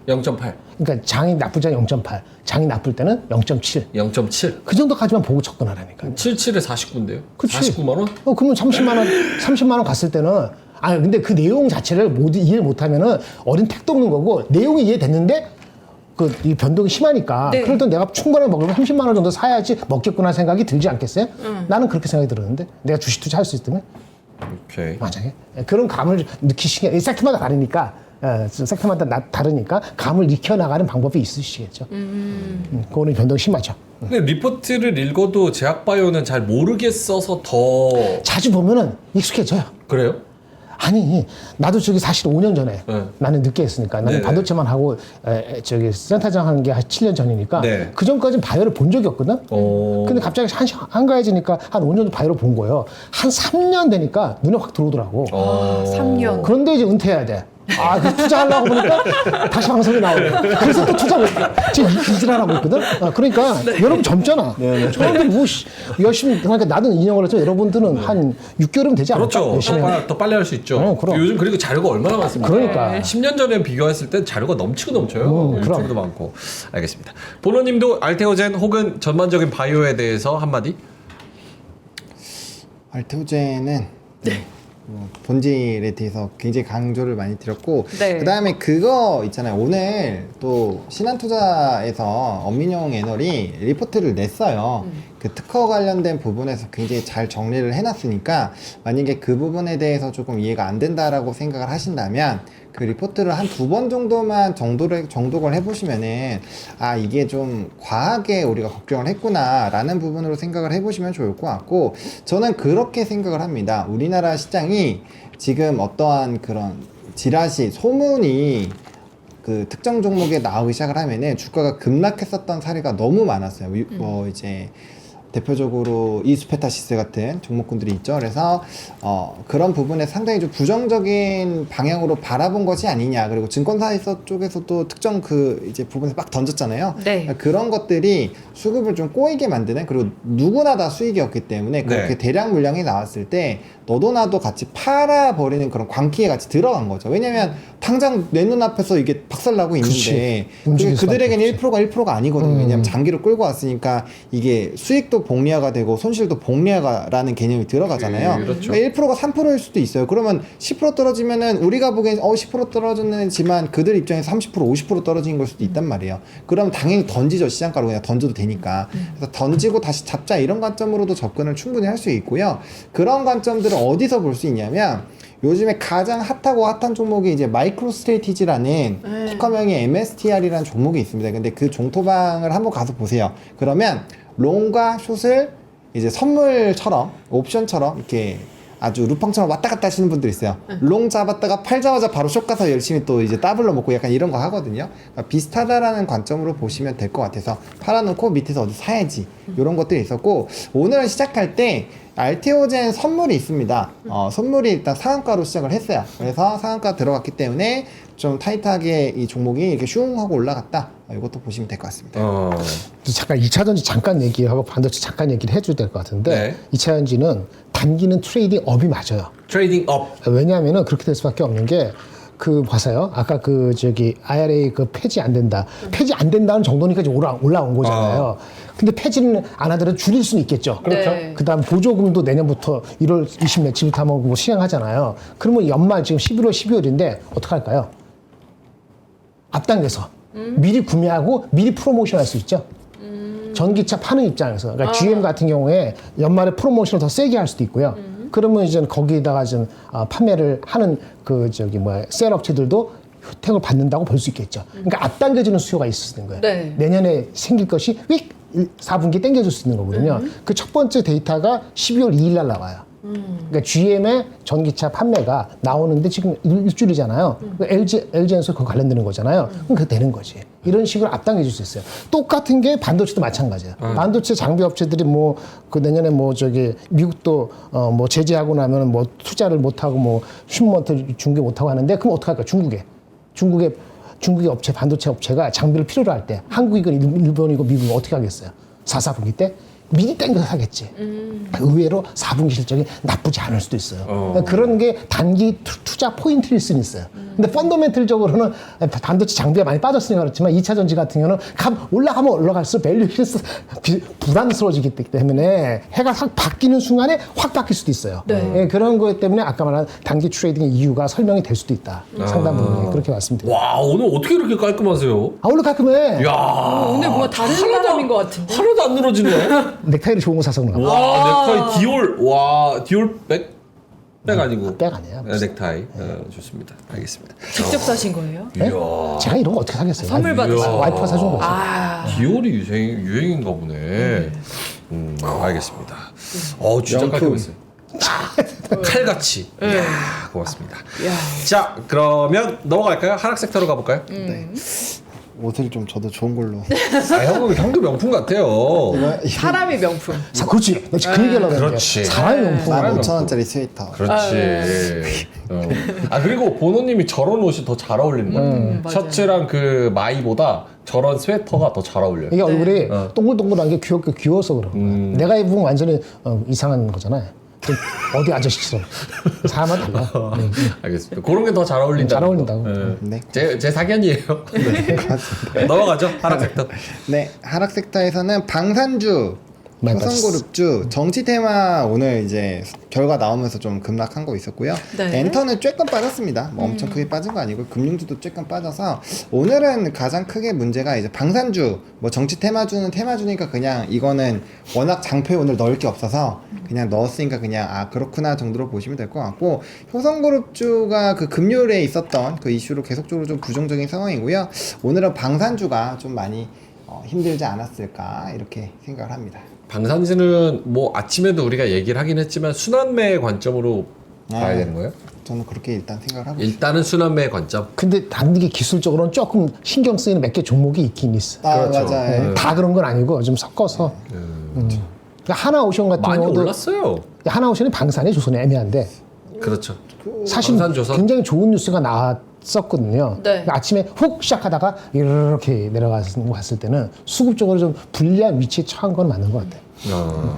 B: 0.8,
A: 그러니까 장이 나쁠 때는 0.8, 장이 나쁠 때는 0.7.
B: 0.7.
A: 그 정도까지만 보고 접근하라니까.
B: 77에 49인데요?
A: 그치.
B: 49만 원?
A: 그러면 30만 원 갔을 때는 근데 그 내용 자체를 모두 이해를 못하면은 어린 택도 없는 거고 내용이 이해됐는데 이 변동이 심하니까
C: 네.
A: 그럴 때 내가 충분하게 먹으면 30만 원 정도 사야지 먹겠구나 생각이 들지 않겠어요? 나는 그렇게 생각이 들었는데 내가 주식 투자할 수 있다면
B: 오케이.
A: 맞아요. 그런 감을 느끼시게 섹터마다 다르니까 섹터마다 다르니까 감을 익혀나가는 방법이 있으시겠죠. 그거는 변동이 심하죠.
B: 근데 리포트를 읽어도 제약바이오는 잘 모르겠어서 더
A: 자주 보면은 익숙해져요.
B: 그래요?
A: 아니 나도 저기 사실 5년 전에
B: 네.
A: 나는 늦게 했으니까 나는
B: 네네.
A: 반도체만 하고 저기 센터장 한 게 한 7년 전이니까
B: 네.
A: 그 전까지는 바이오를 본 적이 없거든.
B: 오.
A: 근데 갑자기 한가해지니까 한 5년 전 바이오를 본 거예요. 한 3년 되니까 눈에 확 들어오더라고.
C: 3년.
A: 그런데 이제 은퇴해야 돼. 그 투자하려고 보니까 다시 방송에 나오네. 그래서 또 투자를 지금 이질하고 있거든. 그러니까 여러분 젊잖아. 저한테 뭐 열심히 그러니까 나도 2년을 했죠. 여러분들은 한 6개월이면 되지 않을까?
B: 그렇죠.
A: 열심히 하면.
B: 더 빨리 할 수 있죠.
A: 그럼.
B: 요즘 그리고 자료가 얼마나 많습니까?
A: 그러니까.
B: 10년 전에 비교했을 때 자료가 넘치고 넘쳐요.
A: 그럼.
B: 유튜브도 많고. 알겠습니다. 보노님도 알테오젠 혹은 전반적인 바이오에 대해서 한마디?
D: 알테오젠은 본질에 대해서 굉장히 강조를 많이 드렸고
C: 네.
D: 그다음에 그거 있잖아요. 오늘 또 신한투자에서 엄민용 애널이 리포트를 냈어요. 그 특허 관련된 부분에서 굉장히 잘 정리를 해놨으니까 만약에 그 부분에 대해서 조금 이해가 안 된다라고 생각을 하신다면 그 리포트를 한 2번 정도만 정독을 해보시면은 이게 좀 과하게 우리가 걱정을 했구나 라는 부분으로 생각을 해보시면 좋을 것 같고 저는 그렇게 생각을 합니다. 우리나라 시장이 지금 어떠한 그런 지라시 소문이 그 특정 종목에 나오기 시작을 하면은 주가가 급락했었던 사례가 너무 많았어요. 뭐 이제 대표적으로 이수페타시스 같은 종목군들이 있죠. 그래서 그런 부분에 상당히 좀 부정적인 방향으로 바라본 것이 아니냐. 그리고 증권사 쪽에서도 특정 그 이제 부분에서 막 던졌잖아요.
C: 네.
D: 그런 것들이 수급을 좀 꼬이게 만드는 그리고 누구나 다 수익이었기 때문에 그렇게
B: 네.
D: 대량 물량이 나왔을 때 너도 나도 같이 팔아버리는 그런 광기에 같이 들어간 거죠. 왜냐면 당장 내 눈앞에서 이게 박살나고 있는데 그게 그들에게는 1%가 아니거든요. 왜냐면 장기로 끌고 왔으니까 이게 수익도 복리화가 되고 손실도 복리화라는 개념이 들어가잖아요.
B: 그렇죠.
D: 그러니까 1%가 3%일 수도 있어요. 그러면 10% 떨어지면은 우리가 보기엔 10% 떨어졌지만 그들 입장에서 30% 50% 떨어진 걸 수도 있단 말이에요. 그럼 당연히 던지죠. 시장가로 그냥 던져도 되니까. 그래서 던지고 다시 잡자 이런 관점으로도 접근을 충분히 할 수 있고요. 그런 관점들을 어디서 볼 수 있냐면 요즘에 가장 핫한 종목이 이제 마이크로 스트레이티지라는 특허명의 MSTR이라는 종목이 있습니다. 근데 그 종토방을 한번 가서 보세요. 그러면 롱과 숏을 이제 선물처럼 옵션처럼 이렇게 아주 루팡처럼 왔다 갔다 하시는 분들 있어요. 롱 잡았다가 팔자마자 바로 숏 가서 열심히 또 이제 더블로 먹고 약간 이런 거 하거든요. 그러니까 비슷하다라는 관점으로 보시면 될 것 같아서 팔아놓고 밑에서 어디 사야지 이런 것들이 있었고 오늘은 시작할 때 알테오젠 선물이 있습니다. 선물이 일단 상한가로 시작을 했어요. 그래서 상한가 들어갔기 때문에 좀 타이트하게 이 종목이 이렇게 슝 하고 올라갔다. 이것도 보시면 될 것 같습니다.
A: 잠깐 2차전지 잠깐 얘기하고 반도체 잠깐 얘기를 해줘야 될 것 같은데
B: 네.
A: 2차전지는 단기는 트레이딩 업이 맞아요.
B: 트레이딩 업.
A: 왜냐하면은 그렇게 될 수밖에 없는 게 봐세요. 아까 IRA 폐지 안 된다. 폐지 안 된다는 정도니까 이제 올라온 거잖아요. 근데 폐지는 안 하더라도 줄일 수는 있겠죠.
C: 그렇죠. 네.
A: 그다음 보조금도 내년부터 1월 20 며칠부터 하면 뭐 시행하잖아요. 그러면 연말 지금 11월, 12월인데 어떡할까요? 앞당겨서 미리 구매하고 미리 프로모션 할 수 있죠. 전기차 파는 입장에서. 그러니까 GM 같은 경우에 연말에 프로모션을 더 세게 할 수도 있고요. 그러면 이제 거기다가 좀 판매를 하는 셀 업체들도 혜택을 받는다고 볼 수 있겠죠. 그러니까 앞당겨지는 수요가 있을 수 있는 거예요.
C: 네.
A: 내년에 생길 것이 4분기에 당겨줄 수 있는 거거든요. 그 첫 번째 데이터가 12월 2일 날 나와요. 그러니까 GM의 전기차 판매가 나오는데 지금 일주일이잖아요. LG엔소 그거 관련되는 거잖아요. 그럼 그게 되는 거지. 이런 식으로 앞당겨 줄 수 있어요. 똑같은 게 반도체도 마찬가지예요. 반도체 장비 업체들이 내년에 미국도 제재하고 나면 투자를 못 하고 슈먼트 중개 못 하고 하는데 그럼 어떡할까? 중국의 업체, 반도체 업체가 장비를 필요로 할 때 한국이건 일본이고 미국이 어떻게 하겠어요? 4분기 때 미리 땡겨서 사겠지. 의외로 4분기 실적이 나쁘지 않을 수도 있어요. 그러니까 그런 게 단기 투자 포인트일 수는 있어요. 근데 펀더멘털적으로는 반도체 장비가 많이 빠졌으니까 그렇지만 2차 전지 같은 경우는 올라가면 올라갈수록 밸류에이션이 부담스러워지기 때문에 해가 확 바뀌는 순간에 확 바뀔 수도 있어요.
C: 네.
A: 예, 그런 것 때문에 아까 말한 단기 트레이딩의 이유가 설명이 될 수도 있다. 상당 부분에 그렇게 말씀드립니다.
B: 와, 오늘 어떻게 이렇게 깔끔하세요?
A: 오늘 깔끔해.
B: 야,
C: 오늘 뭔가 다른 사람인 것 같은데.
B: 하나도 안 늘어지네.
A: 넥타이를 좋은 거 사서 그런가 봐.
B: 와, 넥타이 디올. 와, 디올 백? 백 아니고.
A: 백 아니에요.
B: 네, 넥타이. 좋습니다. 알겠습니다.
C: 직접 사신 거예요?
A: 네?
B: 이야.
A: 제가 이런 거 어떻게 사겠어요?
C: 선물 받으신
A: 와이프가 사준 거죠.
B: 디올이 유행인가 보네. 알겠습니다. 진짜
D: 명품.
B: 깔끔했어요. 칼같이. 이야, 고맙습니다. 자, 그러면 넘어갈까요? 하락 섹터로 가볼까요?
D: 네. 옷을 좀 저도 좋은 걸로.
B: 형도 명품 같아요.
C: 사람이 명품.
A: 그렇지. 나 지금 그 얘기하려고 했는데.
B: 그렇지.
A: 사람의 명품.
D: 15,000원짜리 스웨터.
B: 그렇지. 그리고 보노님이 저런 옷이 더 잘 어울리는 거야.
C: 맞아요.
B: 셔츠랑 그 마이보다 저런 스웨터가 더 잘 어울려요.
A: 이게 얼굴이 동글동글한 게 귀여워서 그런 거야. 내가 입으면 완전히 이상한 거잖아요. 좀 어디 아저씨처럼. 사람은 달라.
B: 알겠습니다. 그런 게 더 잘 어울린다.
A: 잘 어울린다고.
D: 네.
B: 제 사견이에요. 넘어가죠. 하락 섹터.
D: 네, 하락 섹터에서는 방산주,
A: 많이
D: 효성그룹주, 정치 테마 오늘 이제 결과 나오면서 좀 급락한 거 있었고요.
C: 네.
D: 엔터는 조금 빠졌습니다. 엄청 크게 빠진 거 아니고 금융주도 조금 빠져서 오늘은 가장 크게 문제가 이제 방산주, 정치 테마주는 테마주니까 그냥 이거는 워낙 장표에 오늘 넣을 게 없어서 그냥 넣었으니까 그냥 그렇구나 정도로 보시면 될 것 같고 효성그룹주가 그 금요일에 있었던 그 이슈로 계속적으로 좀 부정적인 상황이고요. 오늘은 방산주가 좀 많이 힘들지 않았을까 이렇게 생각을 합니다.
B: 방산지는 아침에도 우리가 얘기를 하긴 했지만 순환매의 관점으로 봐야 되는 거예요?
D: 저는 그렇게 일단 생각을 하고
B: 일단은 순환매의 관점.
A: 근데 단기 기술적으로는 조금 신경 쓰이는 몇 개 종목이 있긴 있어.
D: 그렇죠. 맞아요.
A: 다 그런 건 아니고 좀 섞어서. 그러니까 하나오션 같은
B: 많이
A: 경우도
B: 올랐어요.
A: 하나오션이 방산이 조선이 애매한데
B: 그렇죠.
A: 사실
B: 방산조선?
A: 굉장히 좋은 뉴스가 나왔었거든요.
C: 네.
A: 그러니까 아침에 훅 시작하다가 이렇게 내려갔을 때는 수급적으로 좀 불리한 위치에 처한 건 맞는 것 같아요.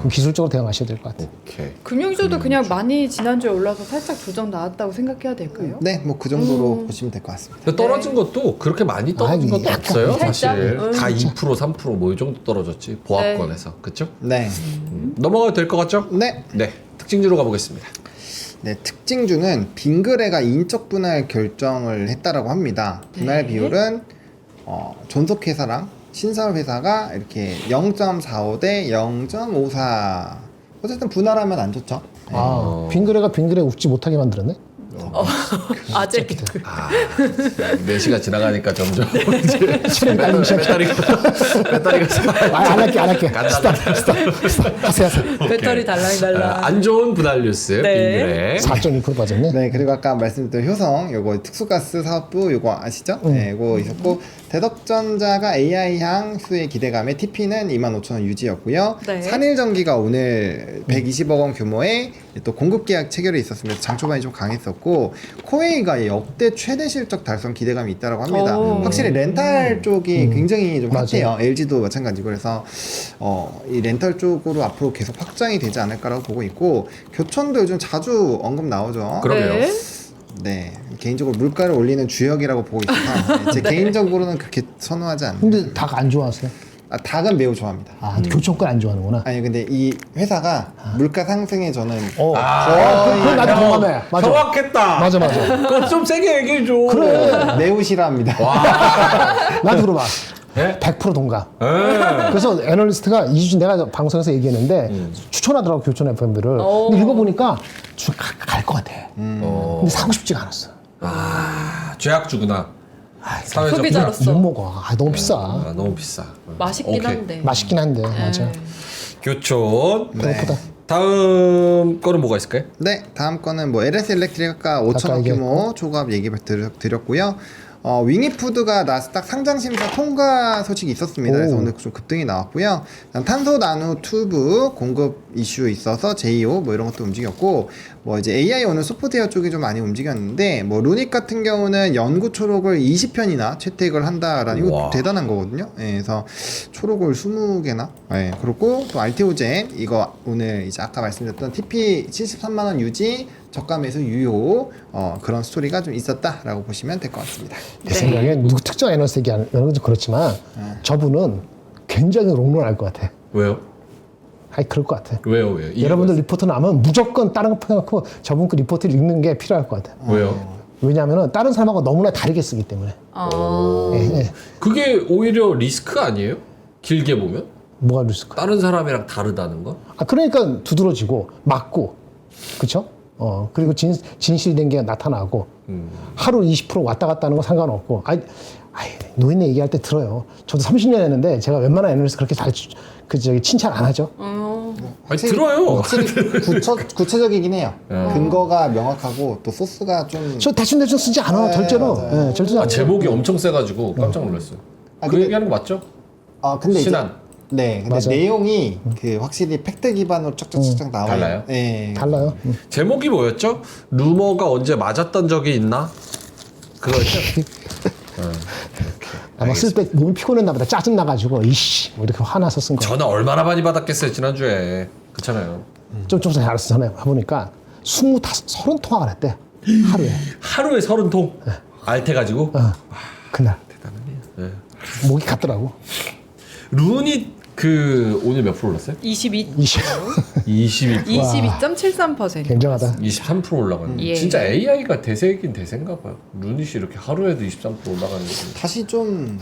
A: 기술적으로 대응하셔야 될 것 같아요.
B: 오케이.
C: 금융주도 그냥 많이 지난주에 올라서 살짝 조정 나왔다고 생각해야 될까요?
D: 네, 그 정도로 보시면 될 것 같습니다.
B: 근데 떨어진 것도 그렇게 많이 떨어진 것도
A: 약간
B: 없어요.
C: 살짝?
B: 사실 다 2% 3% 이 정도 떨어졌지. 보합권에서. 그렇죠?
D: 네,
B: 넘어가도 될 것 같죠?
D: 네,
B: 네. 특징주로 가보겠습니다.
D: 네, 특징주는 빈거래가 인적 분할 결정을 했다라고 합니다. 분할
C: 네.
D: 비율은 존속회사랑 신사업회사가 이렇게 0.45 대 0.54. 어쨌든 분할하면 안 좋죠. 네.
A: 빈거래가 빈거래 웃지 못하게 만들었네.
C: 아재.
B: 4시가 지나가니까 점점
A: 체력 딸리기 시작해.
B: 배터리가
A: 안 할게.
B: 간다.
A: 스탑. 하세요.
C: 배터리 달랑달랑.
B: 안 좋은 분할 뉴스.
C: 네.
B: 빈그레.
A: 4.2% 빠졌네.
D: 네, 그리고 아까 말씀드린 효성, 요거 특수가스 사업부 요거 아시죠? 네, 요거 있었고 대덕전자가 AI향 수혜 기대감에 TP는 25,000원 유지였고요.
C: 네.
D: 산일전기가 오늘 120억 원 규모의 또 공급 계약 체결이 있었으면서 장 초반이 좀 강했었고 코웨이가 역대 최대 실적 달성 기대감이 있다라고 합니다.
C: 오.
D: 확실히 렌탈 쪽이 굉장히 좀 핫해요.
A: 맞아요.
D: LG도 마찬가지고 그래서 이 렌탈 쪽으로 앞으로 계속 확장이 되지 않을까라고 보고 있고 교촌도 요즘 자주 언급 나오죠.
B: 그러게요.
C: 네.
D: 네, 개인적으로 물가를 올리는 주역이라고 보고 있어서 제 개인적으로는 그렇게 선호하지 않는데
A: 근데 다 안 좋아하세요.
D: 닭은 매우 좋아합니다.
A: 아, 교촌권 안 좋아하는구나.
D: 아니 근데 이 회사가 물가 상승에 저는
A: 그건
B: 형,
A: 나도 공감해. 맞아.
B: 정확했다.
A: 맞아, 맞아.
B: 그거 좀 세게 얘기해 줘.
A: 그래.
D: 매우 싫어합니다.
A: 나도 그러봐.
B: 네?
A: 100% 동감.
B: 예.
A: 그래서 애널리스트가 2주 전 내가 방송에서 얘기했는데 추천하더라고 교촌 FM들을. 근데 읽어보니까 갈 것 같아. 근데 사고 싶지가 않았어.
B: 죄악주구나. 사회적
C: 소비자로서.
A: 못 먹어. 아, 너무 비싸.
B: 아, 너무 비싸.
C: 맛있긴
B: 오케이.
C: 한데.
A: 맛있긴 한데 맞아.
B: 교촌.
A: 그것보다
B: 다음 거는 뭐가 있을까요?
D: 네, 다음 거는 뭐 LS 일렉트릭 아까 5천억 규모 초과합 얘기 드렸고요. 윙이푸드가 나스닥 상장 심사 통과 소식이 있었습니다. 그래서
A: 오.
D: 오늘 좀 급등이 나왔고요. 탄소 나노 튜브 공급 이슈 있어서 제이오 뭐 이런 것도 움직였고, 뭐 이제 AI 오늘 소프트웨어 쪽이 좀 많이 움직였는데, 뭐 루닉 같은 경우는 연구 초록을 20편이나 채택을 한다라는 이거
B: 와.
D: 대단한 거거든요. 예, 그래서 초록을 20개나. 예, 그렇고 또 알테오젠 이거 오늘 이제 아까 말씀드렸던 TP 73만 원 유지. 저가 매수 유효 그런 스토리가 좀 있었다라고 보시면 될 것 같습니다.
A: 내 생각에 누구 특정 에너지 얘기하는 건 좀 그렇지만 저분은 굉장히 롱런할 것 같아.
B: 왜요?
A: 아니 그럴 것 같아.
B: 왜요?
A: 여러분들 리포트 나오면 무조건 다른 거 퍼놓고 저분 그 리포트를 읽는 게 필요할 것 같아.
B: 왜요?
A: 왜냐하면 다른 사람하고 너무나 다르게 쓰기 때문에. 예, 예.
B: 그게 오히려 리스크 아니에요? 길게 보면?
A: 뭐가 있을까?
B: 다른 사람이랑 다르다는 거?
A: 아, 그러니까 두드러지고 맞고, 그쵸? 그리고 진실된 게 나타나고, 하루 20% 왔다 갔다 하는 거 상관없고, 노인네 얘기할 때 들어요. 저도 30년 했는데, 제가 웬만한 애널리스트 그렇게 칭찬 안 하죠.
B: 아니, 들어요.
D: 확실히 구체적이긴 해요. 근거가 명확하고 또 소스가 좀.
A: 저 대충 쓰지 않아,
D: 네,
A: 절대로.
D: 맞아요.
A: 예, 절대로
B: 아,
A: 안 돼.
B: 제목이 엄청 세가지고 깜짝 놀랐어요. 그
D: 근데-
B: 얘기하는 거 맞죠?
D: 근데
B: 신한.
D: 네, 근데
A: 맞아요.
D: 내용이 그 확실히 팩트 기반으로 쫙쫙쫙 나와요.
B: 달라요?
D: 네.
A: 달라요.
B: 제목이 뭐였죠? 루머가 언제 맞았던 적이 있나? 그거였죠?
A: 아마 쓸 때 몸이 피곤했나 보다. 짜증나가지고, 이씨, 뭐 이렇게 화나서 쓴 거.
B: 전화 얼마나 많이 받았겠어요, 지난주에. 그렇잖아요.
A: 좀 전에 알았어. 전에 해보니까 30통화가 했대. 하루에.
B: 하루에 30통? 알테가지고?
A: 그날.
B: 대단하네요. 네.
A: 목이 갔더라고.
B: 룬이 오늘 몇 프로 올랐어요?
C: 22.
B: 22%.
C: 22.73%.
A: 굉장하다.
B: 23% 올라가는.
C: 예.
B: 진짜 AI가 대세이긴 대세인가 봐요. 루닛이 이렇게 하루에도 23% 올라가는 게.
D: 다시 좀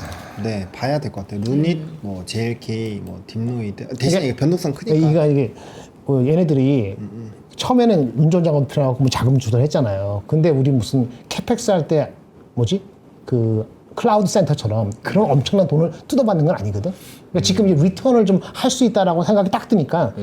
D: 봐야 될 것 같아요. 루닛, 뭐 JLK, 뭐 딥노이드 대신 이게 변동성 크니까.
A: 이게 얘네들이 처음에는 운전자금 필요하고 뭐 자금 조달했잖아요. 근데 우리 무슨 캐펙스 할 때 뭐지? 클라우드 센터처럼 그런 엄청난 돈을 뜯어받는 건 아니거든. 그러니까 지금 이제 리턴을 좀 할 수 있다라고 생각이 딱 드니까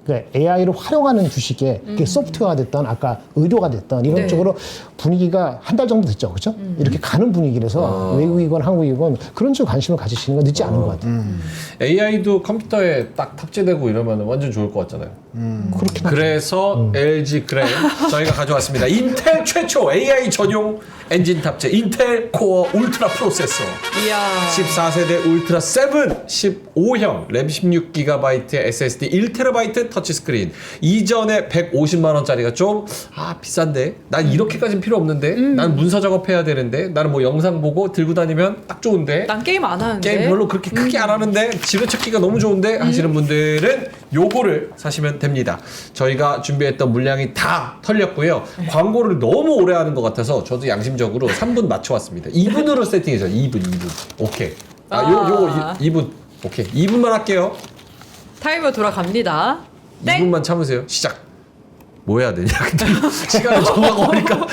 A: 그러니까 AI를 활용하는 주식에 그게 소프트웨어가 됐던 아까 의료가 됐던 이런
C: 네.
A: 쪽으로 분위기가 한 달 정도 됐죠, 그렇죠? 이렇게 가는 분위기라서 외국이건 한국이건 그런 쪽 관심을 가지시는 건 늦지 않은 것 같아요.
B: AI도 컴퓨터에 딱 탑재되고 이러면 완전 좋을 것 같잖아요.
A: 그렇긴 하죠.
B: 그래서 LG 그램 저희가 가져왔습니다. 인텔 최초 AI 전용 엔진 탑재 인텔 코어 울트라 프로세서.
C: 이야.
B: 14세대 울트라 7 15형 램 16GB SSD 1TB 터치스크린. 이전에 150만 원짜리가 좀 비싼데 난 이렇게까지는 필요 없는데 난 문서 작업해야 되는데 나는 뭐 영상 보고 들고 다니면 딱 좋은데
C: 난 게임 안 하는데.
B: 게임 별로 그렇게 크게 안 하는데 지뢰찾기가 너무 좋은데 하시는 분들은 요거를 사시면 됩니다. 저희가 준비했던 물량이 다 털렸고요. 광고를 너무 오래 하는 것 같아서 저도 양심적으로 3분 맞춰왔습니다. 2분으로 세팅해줘. 2분. 오케이. 요거 2분. 오케이. 2분만 할게요.
C: 타이머 돌아갑니다. 땡.
B: 2분만 참으세요. 시작. 뭐 해야 되냐? 근데 시간을 정하고 오니까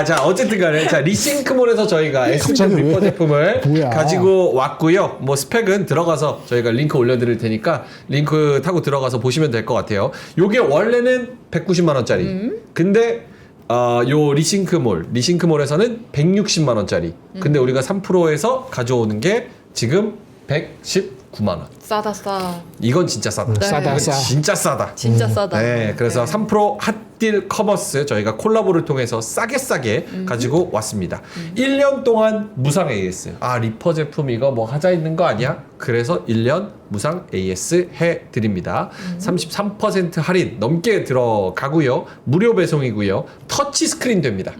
B: 자 어쨌든 간에 자 리싱크몰에서 저희가 S10 리퍼 제품을
A: 뭐야?
B: 가지고 왔고요. 뭐 스펙은 들어가서 저희가 링크 올려드릴 테니까 링크 타고 들어가서 보시면 될 것 같아요. 요게 원래는 190만 원짜리. 근데 요 리싱크몰에서는 160만 원짜리. 근데 우리가 3%에서 가져오는 게 지금 119만 원.
C: 싸다 싸.
B: 이건 진짜 싸다.
C: 네.
A: 싸다,
B: 이건
A: 싸.
B: 진짜 싸다.
C: 진짜 싸다.
B: 네, 그래서 3% 닭딜 커머스 저희가 콜라보를 통해서 싸게 가지고 왔습니다. 1년 동안 무상 AS. 아, 리퍼 제품 이거 뭐 하자 있는 거 아니야? 그래서 1년 무상 AS 해드립니다. 33% 할인 넘게 들어가고요. 무료 배송이고요. 터치 스크린 됩니다.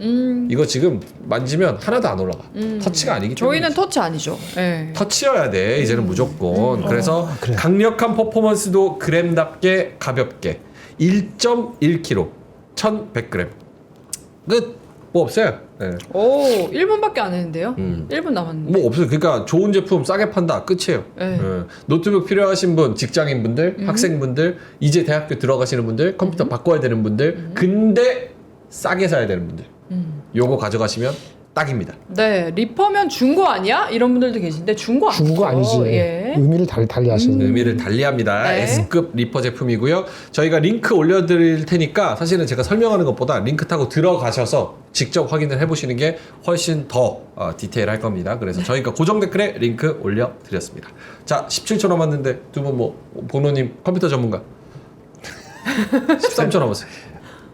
B: 이거 지금 만지면 하나도 안 올라가. 터치가 아니기 때문에.
C: 저희는 터치 아니죠. 네.
B: 터치여야 돼. 이제는 무조건. 그래서
A: 그래.
B: 강력한 퍼포먼스도 그램답게 가볍게 1.1kg 1100g 끝. 뭐 없어요. 네.
C: 오, 1분밖에 안 했는데요. 1분 남았는데.
B: 뭐 없어요. 그러니까 좋은 제품 싸게 판다. 끝이에요.
C: 네.
B: 노트북 필요하신 분, 직장인분들, 학생분들, 이제 대학교 들어가시는 분들, 컴퓨터 바꿔야 되는 분들, 근데 싸게 사야 되는 분들. 요거 가져가시면 딱입니다.
C: 네, 리퍼면 중고 아니야? 이런 분들도 계신데 중고 아니죠.
A: 중고 아니지.
C: 예.
A: 의미를 달리 하시는.
B: 의미를 달리합니다.
C: 네.
B: S급 리퍼 제품이고요. 저희가 링크 올려드릴 테니까 사실은 제가 설명하는 것보다 링크 타고 들어가셔서 직접 확인을 해보시는 게 훨씬 더 디테일할 겁니다. 그래서 저희가 고정 댓글에 링크 올려드렸습니다. 자, 17초 남았는데 두 분 뭐 보노님 컴퓨터 전문가 13초 남았어요.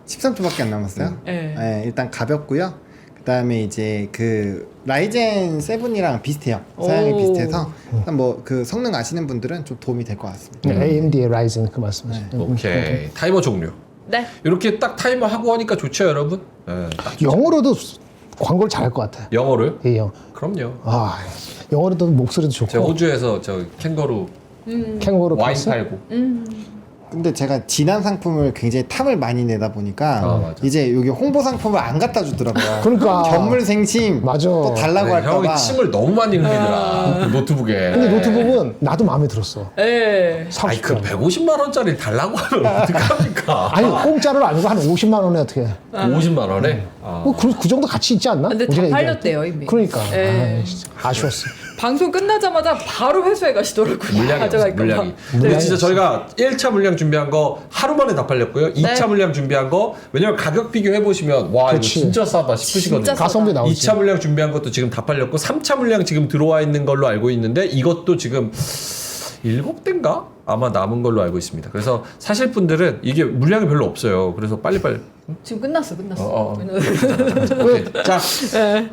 D: 13초밖에 안 남았어요.
C: 네.
D: 네, 일단 가볍고요. 그다음에 이제 그 라이젠 7이랑 비슷해요. 사양이
C: 오.
D: 비슷해서 뭐 그 성능 아시는 분들은 좀 도움이 될 것 같습니다.
A: AMD의 라이즌 그 말씀이죠.
B: 오케이. 타이머 종료.
C: 네.
B: 이렇게 딱 타이머 하고 하니까 좋죠, 여러분? 네, 딱
A: 영어로도 광고를 잘할 것 같아요.
B: 영어로요?
A: 예, 영.
B: 그럼요.
A: 아, 영어로도 목소리도
B: 제가
A: 좋고.
B: 호주에서 저 캥거루
A: 캥거루
B: 와인
A: 패스?
B: 팔고
D: 근데 제가 진한 상품을 굉장히 탐을 많이 내다 보니까
B: 맞아.
D: 이제 여기 홍보 상품을 안 갖다 주더라고요.
A: 그러니까.
D: 견물 생심
A: 맞아.
D: 또 달라고
B: 네, 형이
D: 할까봐.
B: 침을 너무 많이 흘리더라. 그 노트북에.
A: 근데 노트북은 나도 마음에 들었어.
C: 네.
A: 사고
B: 아니 그
A: 싶더라고.
B: 150만 원짜리 달라고 하면 어떡합니까?
A: 아니 공짜로 아니고 한 50만 원에 어떻게?
B: 50만 원에? 아.
A: 그 정도 가치 있지 않나?
C: 근데 다
A: 우리가 얘기할
C: 팔렸대요,
A: 때.
C: 이미.
A: 그러니까
C: 예.
A: 아, 진짜 아쉬웠어.
C: 방송 끝나자마자 바로 회수해 가시더라고요.
B: 물량이 없어요,
C: 가져갈까 봐.
B: 물량이. 근데 진짜
A: 없어.
B: 저희가 1차 물량 준비한 거 하루 만에 다 팔렸고요. 2차 물량 준비한 거 왜냐면 가격 비교해 보시면 와
A: 그렇지.
B: 이거 진짜 싸다 싶으시거든요.
C: 진짜 싸다.
A: 가성비 나오지.
B: 2차 물량 준비한 것도 지금 다 팔렸고 3차 물량 지금 들어와 있는 걸로 알고 있는데 이것도 지금 7대인가? 아마 남은 걸로 알고 있습니다. 그래서 사실 분들은 이게 물량이 별로 없어요. 그래서 빨리빨리
C: 지금 끝났어.
B: 오케이. 자,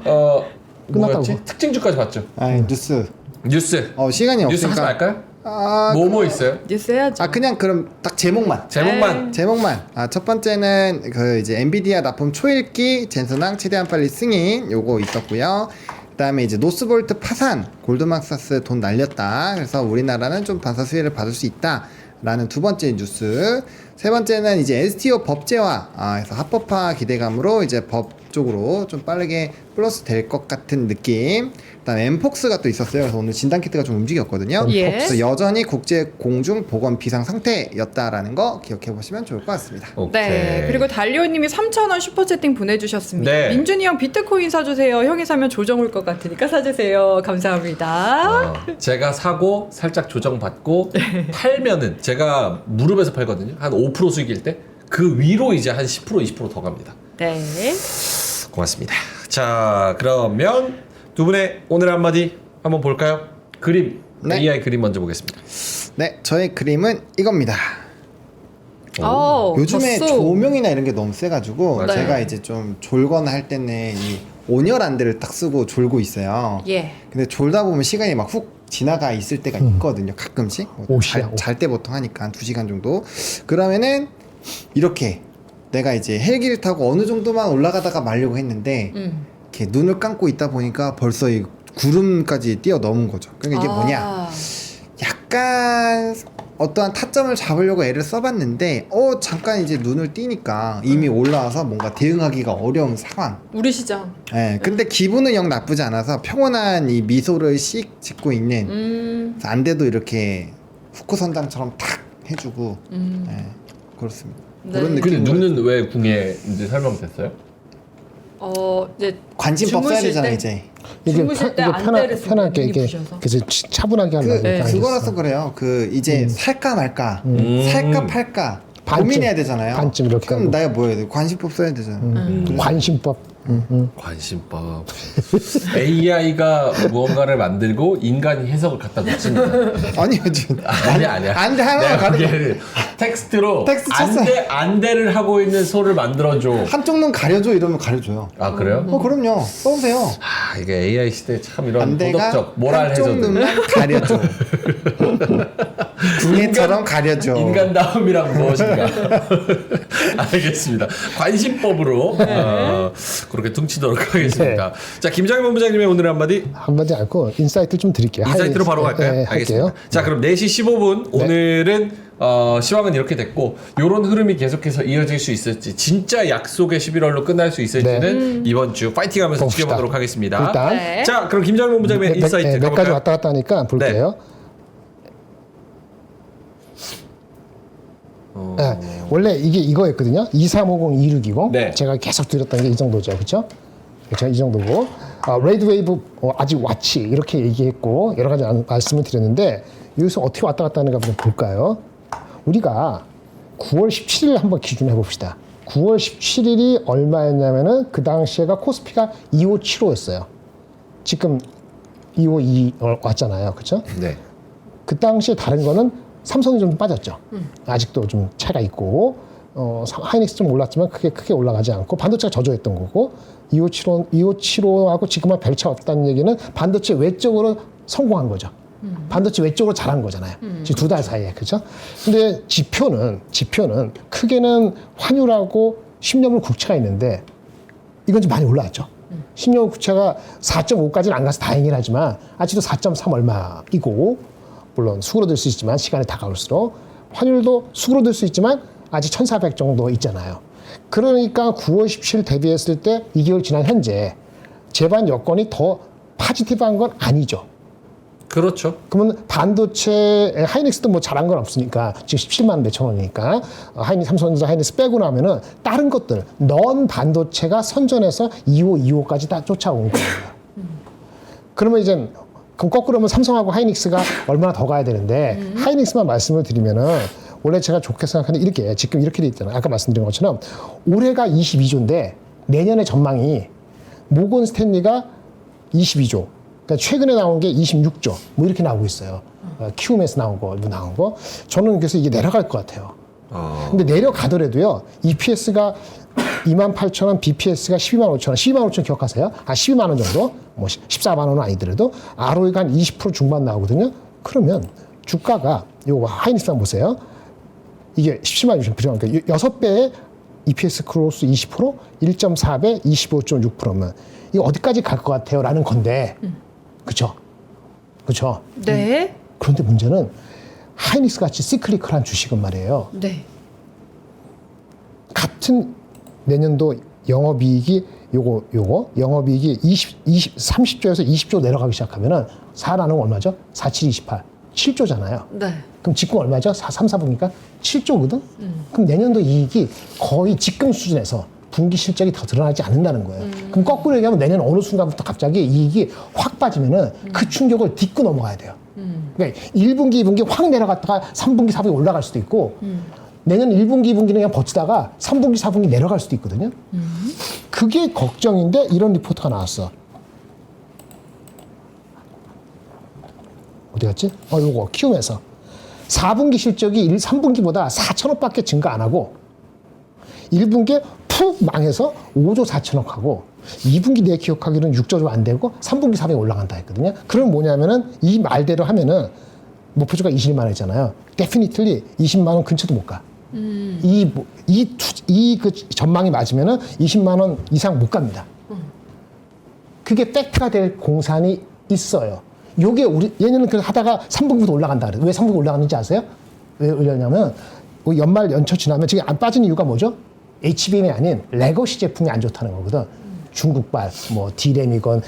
B: 뭐였지?
A: 끝났다고.
B: 특징주까지 봤죠.
D: 아, 뉴스.
B: 뉴스.
D: 시간이
B: 뉴스 하지
D: 없으니까.
B: 말까요?
D: 아,
B: 뭐 있어요?
C: 뉴스 해야죠.
D: 그냥 그럼 딱 제목만.
B: 제목만.
D: 제목만. 첫 번째는 그 이제 엔비디아 납품 초읽기 젠슨왕 최대한 빨리 승인 요거 있었고요. 그다음에 이제 노스볼트 파산 골드만삭스 돈 날렸다. 그래서 우리나라는 좀 반사 수혜를 받을 수 있다라는 두 번째 뉴스. 세 번째는 이제 STO 법제화. 그래서 합법화 기대감으로 이제 법 쪽으로 좀 빠르게 플러스 될 것 같은 느낌. 그다음에 엠폭스가 또 있었어요. 그래서 오늘 진단 키트가 좀 움직였거든요.
C: 예.
D: 그래서 여전히 국제 공중 보건 비상 상태였다라는 거 기억해 보시면 좋을 것 같습니다.
B: 오케이.
C: 네. 그리고 달리오님이 3,000원 슈퍼채팅 보내주셨습니다.
B: 네.
C: 민준이 형 비트코인 사주세요. 형이 사면 조정 올 것 같으니까 사주세요. 감사합니다.
B: 제가 사고 살짝 조정받고 팔면은 제가 무릎에서 팔거든요. 한 5% 수익일 때 그 위로 이제 한 10% 20%더 갑니다.
C: 네.
B: 고맙습니다. 자, 그러면 두 분의 오늘 한마디 한번 볼까요? 그림.
D: 네.
B: AI 그림 먼저 보겠습니다.
D: 네, 저의 그림은 이겁니다. 요즘에
C: 졌어.
D: 조명이나 이런 게 너무 세가지고
B: 맞아요.
D: 제가 이제 좀 졸거나 할 때는 이 온열안대를 딱 쓰고 졸고 있어요.
C: 예.
D: 근데 졸다 보면 시간이 막 훅 지나가 있을 때가 있거든요. 가끔씩.
A: 옷이야, 옷.
D: 잘 때 보통 하니까 한 2시간 정도. 그러면은 이렇게 내가 이제 헬기를 타고 어느 정도만 올라가다가 말려고 했는데 이렇게 눈을 감고 있다 보니까 벌써 이 구름까지 뛰어넘은 거죠. 그러니까 이게 뭐냐? 약간 어떠한 타점을 잡으려고 애를 써봤는데 잠깐 이제 눈을 띄니까 이미 올라와서 뭔가 대응하기가 어려운 상황.
C: 우리 시장.
D: 예, 근데 기분은 영 나쁘지 않아서 평온한 이 미소를 씩 짓고 있는 그래서 안대도 이렇게 후크 선장처럼 탁 해주고 예, 그렇습니다.
C: 네.
D: 그런
B: 근데
D: 느낌.
B: 눈은 왜 궁에 이제 설명됐어요?
C: 이제
D: 관심법 써야
C: 주무실
D: 되잖아
C: 때?
D: 이제.
C: 주무실 때 안대를 쓰고
A: 편하게
C: 눈이
A: 이게
C: 부셔서.
A: 그래서 차분하게 하려고
C: 네.
A: 이렇게
D: 그거라서
A: 앉았어.
D: 그래요. 그 이제 살까 말까, 살까 팔까
A: 반쯤,
D: 고민해야 되잖아요.
A: 반쯤 이렇게
D: 그럼
A: 하고.
D: 내가 뭐 해야 돼? 관심법 써야 되잖아.
A: 관심법.
B: 관심법. AI가 무언가를 만들고 인간이 해석을 갖다 놓습니다.
D: 아니요, 지금.
B: 아니야.
D: 안 돼, 하나 가려.
B: 텍스트로
D: 텍스트 쳤어요.
B: 안돼를 하고 있는 소를 만들어줘.
D: 한쪽 눈 가려줘 이러면 가려줘요.
B: 아 그래요?
D: 그럼요. 써보세요.
B: 아 이게 AI 시대 참 이런
D: 안대가
B: 도덕적 모랄
D: 한쪽
B: 해저드.
D: 눈만 가려줘. 궁예처럼 가려줘.
B: 인간다움이란 무엇인가? 알겠습니다. 관심법으로 그렇게 퉁치도록 하겠습니다. 자, 김장현 본부장님의 오늘 한마디
A: 한마디 않고 인사이트 좀 드릴게요.
B: 인사이트로 바로 갈까요?
A: 네,
B: 알겠습니다.
A: 할게요.
B: 자, 그럼 4시 15분 오늘은 시황은 이렇게 됐고 요런 흐름이 계속해서 이어질 수 있을지 진짜 약속의 11월로 끝날 수 있을지는 이번 주 파이팅하면서
A: 봅시다.
B: 지켜보도록 하겠습니다.
A: 일단
C: 네.
B: 자, 그럼 김장현 본부장님의 인사이트
A: 몇 가지
B: 가볼까요?
A: 왔다 갔다 하니까 볼게요. 네, 원래 이게 이거였거든요. 2350, 2620.
B: 네.
A: 제가 계속 드렸던 게 이 정도죠. 그렇죠? 그렇죠? 이 정도고. 레드 웨이브 아직 왔지 이렇게 얘기했고 여러 가지 말씀을 드렸는데 여기서 어떻게 왔다 갔다 하는가 한번 볼까요? 우리가 9월 17일 한번 기준해 봅시다. 9월 17일이 얼마였냐면은 그 당시에가 코스피가 2575였어요. 지금 252 왔잖아요. 그렇죠?
B: 네.
A: 그 당시에 다른 거는 삼성이 좀 빠졌죠. 아직도 좀 차이가 있고 하이닉스 좀 올랐지만 크게 올라가지 않고 반도체가 저조했던 거고 2575하고 지금은 별 차 없다는 얘기는 반도체 외적으로 성공한 거죠. 반도체 외적으로 잘한 거잖아요. 지금 두 달 사이에 그렇죠. 근데 지표는 크게는 환율하고 10년물 국채가 있는데 이건 좀 많이 올라왔죠. 10년 국채가 4.5까지는 안 가서 다행이긴 하지만 아직도 4.3 얼마이고 물론 수그러들 수 있지만 시간이 다가올수록 환율도 수그러들 수 있지만 아직 1,400 정도 있잖아요. 그러니까 9월 17일 대비했을 때 2개월 지난 현재 재반 여건이 더 파지티브한 건 아니죠.
B: 그렇죠.
A: 그러면 반도체 하이닉스도 뭐 잘한 건 없으니까 지금 17만 몇천 원이니까 삼성전자 하이닉스 빼고 나면은 다른 것들 넌 반도체가 선전해서 25까지 다 쫓아온 거예요. 그러면 이제 그럼 거꾸로 하면 삼성하고 하이닉스가 얼마나 더 가야 되는데 하이닉스만 말씀을 드리면은 원래 제가 좋게 생각하는 이렇게 지금 이렇게 돼 있잖아요. 아까 말씀드린 것처럼 올해가 22조인데 내년의 전망이 모건 스탠리가 22조. 그러니까 최근에 나온 게 26조. 뭐 이렇게 나오고 있어요. 키움에서 나온 거. 저는 그래서 이게 내려갈 것 같아요. 근데 내려가더라도요. EPS가 28,000원, BPS가 125,000원. 125,000원 기억하세요? 12만 원 정도? 뭐 14만 원은 아니더라도 ROE가 한 20% 중반 나오거든요. 그러면 주가가 요거 하이닉스만 보세요. 이게 17만 6천 그러니까 6배의 EPS 크로스 20%, 1.4배 25.6%면 이거 어디까지 갈 것 같아요? 라는 건데 그쵸?
C: 네.
A: 그런데 문제는 하이닉스 같이 시클리컬한 주식은 말이에요.
C: 네.
A: 같은 내년도 영업이익이 요거 영업이익이 30조에서 20조 내려가기 시작하면은 4라는 얼마죠? 4, 7, 28. 7조잖아요.
C: 네.
A: 그럼 지금 얼마죠? 3, 4분기니까 7조거든? 그럼 내년도 이익이 거의 지금 수준에서 분기 실적이 더 드러나지 않는다는 거예요. 그럼 거꾸로 얘기하면 내년 어느 순간부터 갑자기 이익이 확 빠지면은 그 충격을 딛고 넘어가야 돼요. 그러니까 1분기, 2분기 확 내려갔다가 3분기, 4분기 올라갈 수도 있고 내년 1분기, 2분기는 그냥 버티다가 3분기, 4분기 내려갈 수도 있거든요. 그게 걱정인데 이런 리포트가 나왔어. 어디 갔지? 요거 키움에서 4분기 실적이 3분기보다 4천억밖에 증가 안 하고 1분기에 푹 망해서 5조 4천억 하고 2분기 내 기억하기로는 6조 안 되고 3분기 4분기 올라간다 했거든요. 그럼 뭐냐면은 이 말대로 하면은 목표주가 20만 원이잖아요. definitely 20만 원 근처도 못 가. 그 전망이 맞으면은 20만 원 이상 못 갑니다. 그게 팩트가 될 공산이 있어요. 요게 얘네는 그 하다가 3분기부터 올라간다 그래요. 왜 3분기 올라가는지 아세요? 왜 올렸냐면 연말 연초 지나면 지금 안 빠진 이유가 뭐죠? HBM이 아닌 레거시 제품이 안 좋다는 거거든. 중국발, 뭐 D램이건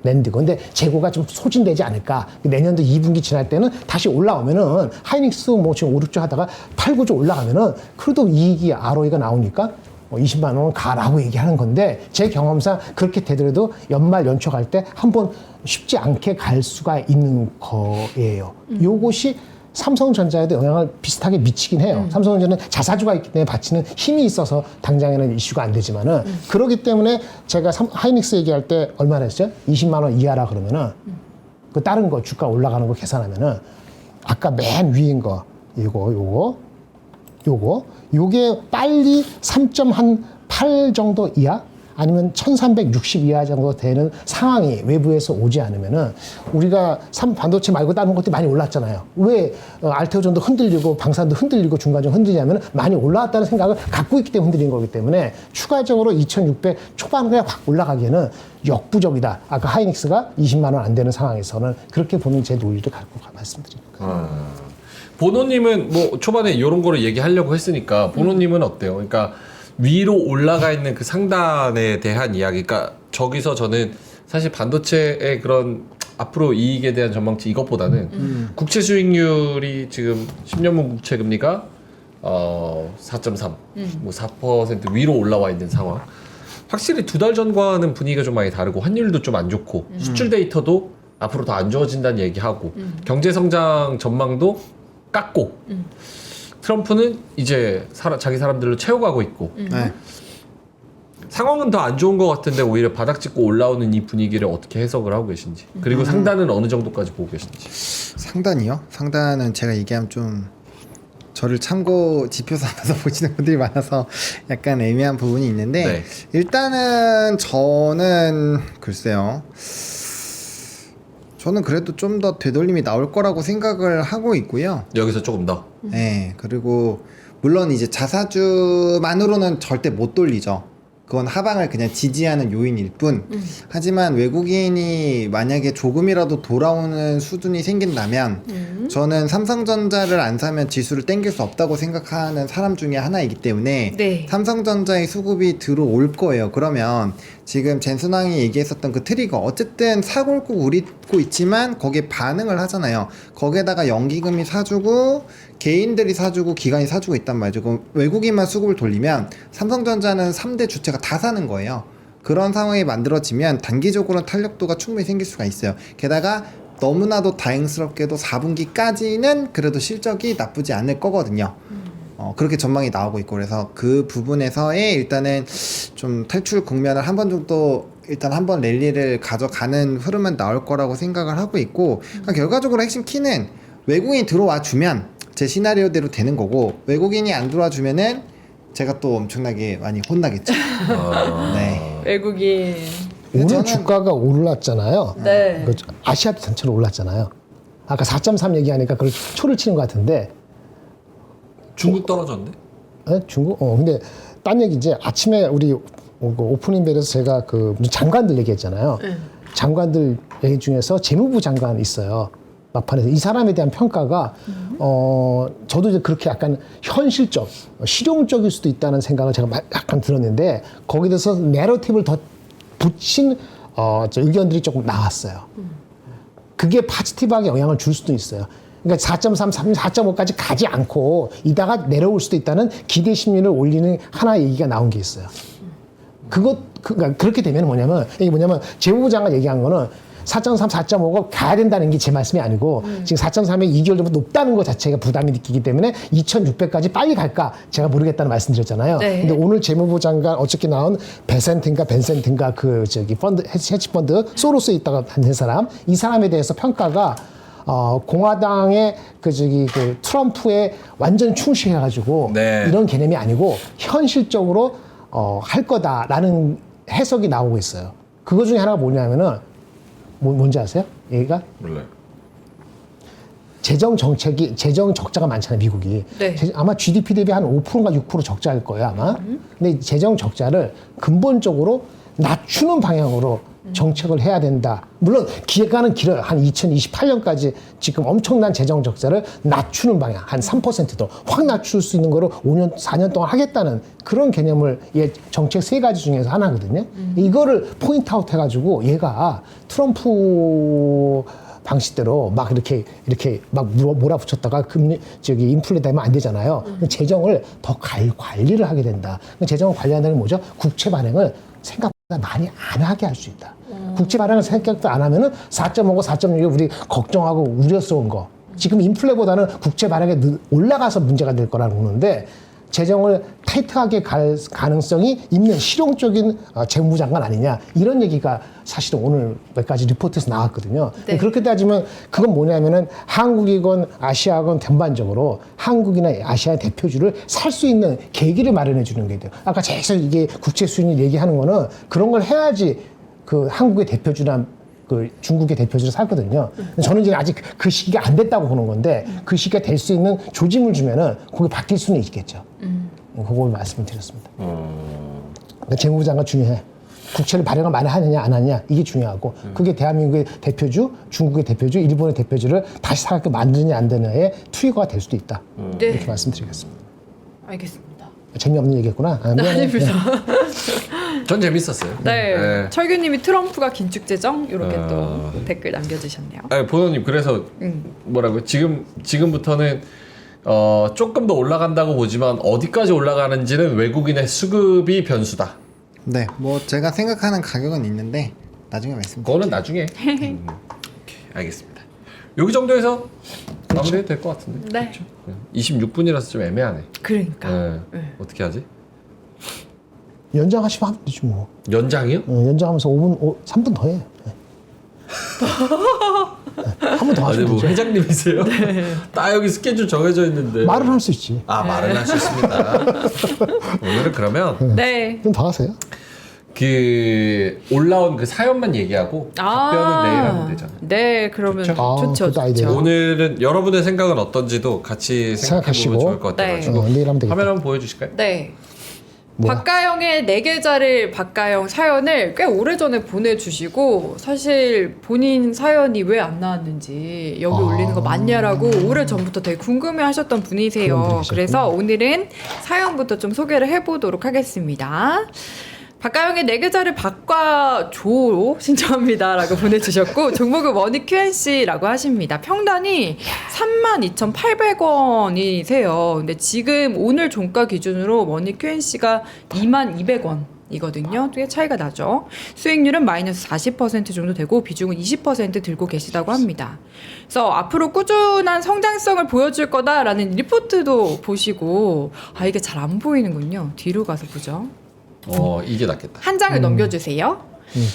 A: 랜드건. 근데 재고가 좀 소진되지 않을까. 내년도 2분기 지날 때는 다시 올라오면은 하이닉스 뭐 지금 5, 6조 하다가 8, 9조 올라가면은 그래도 이익이 ROE가 나오니까 20만 원은 가라고 얘기하는 건데 제 경험상 그렇게 되더라도 연말 연초 갈 때 한번 쉽지 않게 갈 수가 있는 거예요. 요것이 삼성전자에도 영향을 비슷하게 미치긴 해요. 삼성전자는 자사주가 있기 때문에 받치는 힘이 있어서 당장에는 이슈가 안 되지만은 그렇기 때문에 제가 하이닉스 얘기할 때 얼마나 했죠? 20만 원 이하라 그러면은 그 다른 거 주가 올라가는 거 계산하면은 아까 맨 위인 거 요게 빨리 3.8 정도 이하 아니면 1360 이하 정도 되는 상황이 외부에서 오지 않으면은 우리가 반도체 말고 다른 것들이 많이 올랐잖아요. 왜 알테오전도 흔들리고 방산도 흔들리고 중간중 흔들리냐면 많이 올라왔다는 생각을 갖고 있기 때문에 흔들린 거기 때문에 추가적으로 2600 초반에 확 올라가기에는 역부족이다. 아까 하이닉스가 20만 원 안 되는 상황에서는 그렇게 보는 제 논리를 갖고 말씀드립니다.
B: 보노님은 뭐 초반에 이런 거를 얘기하려고 했으니까 보노님은 어때요? 그러니까 위로 올라가 있는 그 상단에 대한 이야기. 그러니까 저기서 저는 사실 반도체의 그런 앞으로 이익에 대한 전망치 이것보다는 국채 수익률이 지금 10년물 국채 금리가 4.3, 뭐 4% 위로 올라와 있는 상황. 확실히 두 달 전과는 분위기가 좀 많이 다르고 환율도 좀 안 좋고 수출 데이터도 앞으로 더 안 좋아진다는 얘기하고 경제 성장 전망도 깎고 트럼프는 이제 자기 사람들로 채워가고 있고
D: 네.
B: 상황은 더 안 좋은 것 같은데 오히려 바닥 짚고 올라오는 이 분위기를 어떻게 해석을 하고 계신지 그리고 상단은 어느 정도까지 보고 계신지.
D: 상단이요? 상단은 제가 얘기하면 좀 저를 참고 지표 삼아서 보시는 분들이 많아서 약간 애매한 부분이 있는데
B: 네.
D: 일단은 저는 글쎄요. 저는 그래도 좀 더 되돌림이 나올 거라고 생각을 하고 있고요.
B: 여기서 조금 더.
D: 네, 그리고 물론 이제 자사주만으로는 절대 못 돌리죠. 그건 하방을 그냥 지지하는 요인일 뿐. 하지만 외국인이 만약에 조금이라도 돌아오는 수준이 생긴다면 저는 삼성전자를 안 사면 지수를 땡길 수 없다고 생각하는 사람 중에 하나이기 때문에
C: 네.
D: 삼성전자의 수급이 들어올 거예요. 그러면 지금 젠순왕이 얘기했었던 그 트리거 어쨌든 사고 우리고 있지만 거기에 반응을 하잖아요. 거기에다가 연기금이 사주고 개인들이 사주고 기관이 사주고 있단 말이죠. 그럼 외국인만 수급을 돌리면 삼성전자는 3대 주체가 다 사는 거예요. 그런 상황이 만들어지면 단기적으로는 탄력도가 충분히 생길 수가 있어요. 게다가 너무나도 다행스럽게도 4분기까지는 그래도 실적이 나쁘지 않을 거거든요. 그렇게 전망이 나오고 있고 그래서 그 부분에서의 일단은 좀 탈출 국면을 한 번 정도 일단 한번 랠리를 가져가는 흐름은 나올 거라고 생각을 하고 있고 그러니까 결과적으로 핵심 키는 외국인이 들어와 주면 제 시나리오대로 되는 거고 외국인이 안 들어와 주면은 제가 또 엄청나게 많이 혼나겠죠. 네.
C: 외국인.
A: 오늘
D: 저는-
A: 주가가 올랐잖아요.
C: 네.
A: 그 아시아 전체로 올랐잖아요. 아까 4.3 얘기하니까 그걸 초를 치는 것 같은데
B: 중국 떨어졌는데?
A: 중국? 근데 딴 얘기인지 아침에 우리 오프닝 벨에서 제가 그 장관들 얘기했잖아요. 장관들 얘기 중에서 재무부 장관 있어요. 막판에서 이 사람에 대한 평가가 저도 이제 그렇게 약간 현실적, 실용적일 수도 있다는 생각을 제가 약간 들었는데 거기에 대해서 내러티브를 더 붙인 의견들이 조금 나왔어요. 그게 파지티브하게 영향을 줄 수도 있어요. 그러니까 4.3, 4.5까지 가지 않고 이다가 내려올 수도 있다는 기대 심리를 올리는 하나의 얘기가 나온 게 있어요. 그러니까 그렇게 되면 뭐냐면 이게 뭐냐면 재무부 장관 얘기한 거는 4.3, 4.5가 가야 된다는 게 제 말씀이 아니고 지금 4.3에 2개월 전부터 높다는 것 자체가 부담이 느끼기 때문에 2,600까지 빨리 갈까 제가 모르겠다는 말씀드렸잖아요.
C: 네.
A: 근데 오늘 재무부 장관 어저께 나온 벤센트인가 그 펀드 헤지 펀드 소로스에 있다가 한 사람 이 사람에 대해서 평가가 공화당의 그 트럼프에 완전 충실해가지고
B: 네.
A: 이런 개념이 아니고 현실적으로 할 거다라는 해석이 나오고 있어요. 그거 중에 하나가 뭐냐면은 뭔지 아세요? 얘기가
B: 몰라요.
A: 재정 적자가 많잖아요, 미국이.
C: 네.
A: 아마 GDP 대비 한 5%인가 6% 적자일 거예요, 아마. 근데 이 재정 적자를 근본적으로 낮추는 방향으로 정책을 해야 된다. 물론 기간은 길어요. 한 2028년까지 지금 엄청난 재정 적자를 낮추는 방향, 한 3%도 확 낮출 수 있는 거를 5년, 4년 동안 하겠다는 그런 개념을 정책 3가지 중에서 하나거든요. 이거를 포인트 아웃 해가지고 얘가 트럼프 방식대로 막 이렇게 막 몰아붙였다가 인플레 되면 안 되잖아요. 재정을 더 관리를 하게 된다. 재정을 관리한다는 게 뭐죠? 국채 발행을 생각보다 많이 안 하게 할 수 있다. 국채 발행을 생각도 안 하면은 4.5고 4.6이 우리 걱정하고 우려스러운 거 지금 인플레보다는 국채 발행이 올라가서 문제가 될 거라고 보는데 재정을 타이트하게 갈 가능성이 있는 실용적인 재무장관 아니냐 이런 얘기가 사실은 오늘 몇 가지 리포트에서 나왔거든요.
C: 네.
A: 그렇게 따지면 그건 뭐냐면은 한국이건 아시아건 전반적으로 한국이나 아시아의 대표주를 살 수 있는 계기를 마련해 주는 게 돼요. 아까 계속 이게 국채 수준을 얘기하는 거는 그런 걸 해야지 그 한국의 대표주나 그 중국의 대표주를 살거든요. 저는 이제 아직 그 시기가 안 됐다고 보는 건데 그 시기가 될 수 있는 조짐을 주면은 그게 바뀔 수는 있겠죠. 그걸 말씀을 드렸습니다. 그러니까 재무부장관 중요해. 국채를 발행을 많이 하느냐 안 하느냐 이게 중요하고 그게 대한민국의 대표주, 중국의 대표주, 일본의 대표주를 다시 살게 만드느냐 안 되느냐의 트리거가 될 수도 있다.
C: 네.
A: 이렇게 말씀드리겠습니다.
C: 알겠습니다.
A: 재미없는 얘기했구나. 미안해.
C: 아닙니다.
B: 전 재밌었어요.
C: 네. 철규님이 트럼프가 긴축재정 이렇게
B: 어.
C: 또 댓글 남겨주셨네요.
B: 아니, 보노님 그래서 뭐라고요? 지금부터는 조금 더 올라간다고 보지만 어디까지 올라가는지는 외국인의 수급이 변수다.
D: 네, 뭐 제가 생각하는 가격은 있는데 나중에 말씀드릴게요.
B: 그거는 나중에. 오케이, 알겠습니다. 여기 정도에서 마무리해도 될 것 같은데.
C: 네.
B: 26분이라서 좀 애매하네.
C: 그러니까.
B: 네.
C: 네.
B: 어떻게 하지?
A: 연장하시면 하면 되지 뭐.
B: 연장이요?
A: 연장하면서 3분 더 해. 한 번 더
B: 아니
A: 하시면
B: 뭐
A: 되죠.
B: 회장님이세요? 딱 여기 스케줄 정해져 있는데.
A: 말을 할 수 있지.
B: 아 말을 할 수 있습니다. 오늘은 그러면
C: 네.
A: 좀 더 하세요.
B: 그 올라온 그 사연만 얘기하고 답변은 내일 하면 되잖아요.
C: 네, 그러면
A: 그쵸? 아,
C: 좋죠.
A: 그것도 아이디어.
C: 좋죠.
B: 오늘은 여러분의 생각은 어떤지도 같이
A: 생각하시고.
B: 생각해보면 좋을 것 같아가지고
A: 내일 하면 되겠다.
B: 화면 한번 보여주실까요?
C: 네.
A: 뭐야?
C: 박가영의 내 계좌를 박가영 사연을 꽤 오래전에 보내주시고 사실 본인 사연이 왜 안 나왔는지 여기 올리는 거 맞냐라고 오래전부터 되게 궁금해하셨던
A: 그런
C: 분이세요.
A: 분이셨구나.
C: 그래서 오늘은 사연부터 좀 소개를 해보도록 하겠습니다. 박가영의 내 계좌를 바꿔줘 신청합니다라고 보내주셨고 종목은 머니 QNC라고 하십니다. 평단이 32,800원이세요. 근데 지금 오늘 종가 기준으로 머니 QNC가 22,200원 이거든요. 꽤 차이가 나죠. 수익률은 마이너스 40% 정도 되고 비중은 20% 들고 계시다고 합니다. 그래서 앞으로 꾸준한 성장성을 보여줄 거다라는 리포트도 보시고 이게 잘 안 보이는군요. 뒤로 가서 보죠.
B: 이게 낫겠다.
C: 한 장을 넘겨주세요.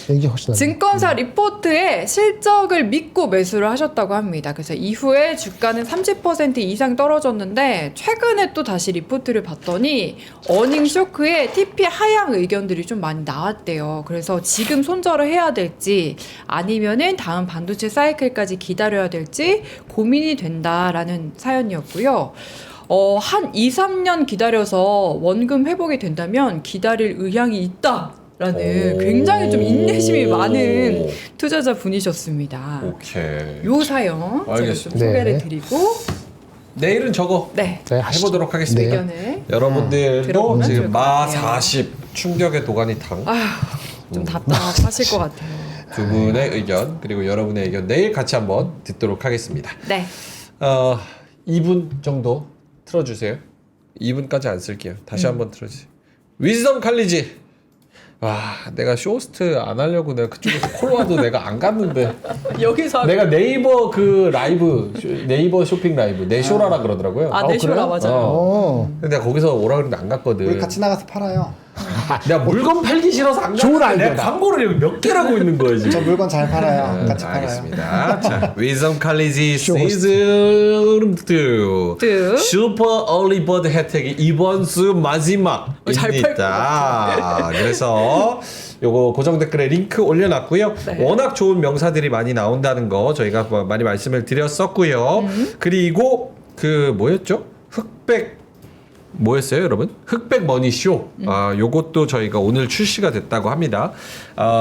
A: 이게 훨씬 낫네.
C: 증권사 리포트에 실적을 믿고 매수를 하셨다고 합니다. 그래서 이후에 주가는 30% 이상 떨어졌는데 최근에 또 다시 리포트를 봤더니 어닝 쇼크에 TP 하향 의견들이 좀 많이 나왔대요. 그래서 지금 손절을 해야 될지 아니면은 다음 반도체 사이클까지 기다려야 될지 고민이 된다라는 사연이었고요. 한 2, 3년 기다려서 원금 회복이 된다면 기다릴 의향이 있다라는 굉장히 좀 인내심이 많은 투자자 분이셨습니다.
B: 오케이.
C: 요 사연 제가 좀
B: 알겠습니다.
C: 소개를
A: 네.
C: 드리고
B: 내일은 저거
C: 네,
A: 네, 하시죠.
B: 해보도록 하겠습니다.
A: 네.
C: 의견을
B: 여러분들도
C: 들어보면 좋을
B: 지금
C: 것
B: 마
C: 같아요.
B: 40 충격의 도가니탕
C: 좀 답답하실 것 같아요.
B: 두 분의 의견 그리고 여러분의 의견 내일 같이 한번 듣도록 하겠습니다.
C: 네,
B: 2분 정도 틀어주세요. 2분까지 안 쓸게요. 다시 한번 틀어주세요. 위즈덤 칼리지. 와, 내가 쇼호스트 안 하려고 내가 그쪽에서 콜 와도 내가 안 갔는데
C: 여기서
B: 내가 네이버 그 라이브 네이버 쇼핑 라이브 내쇼라라 그러더라고요.
C: 내쇼라
A: 그래요?
C: 맞아요.
B: 근데 내가 거기서 오라 그랬는데 안 갔거든.
D: 우리 같이 나가서 팔아요.
B: 내가 물건 팔기 싫어서 안
A: 좋은
B: 갔는데 내가
A: 아이디어다.
B: 광고를 여기 몇 개라고 있는 거야 지금.
D: 저 물건 잘 팔아요. 같이 팔아요.
B: 알겠습니다. 자, 위즈덤 칼리지
A: 쇼호스트.
B: 시즌 2
C: 2.
B: 슈퍼 얼리버드 혜택이 이번 주
C: 잘 팔
B: 마지막입니다. 그래서 요거 고정 댓글에 링크 올려놨고요.
C: 네.
B: 워낙 좋은 명사들이 많이 나온다는 거 저희가 많이 말씀을 드렸었고요. 그리고 그 뭐였죠? 흑백 뭐였어요, 여러분? 흑백 머니 쇼. 요것도 저희가 오늘 출시가 됐다고 합니다.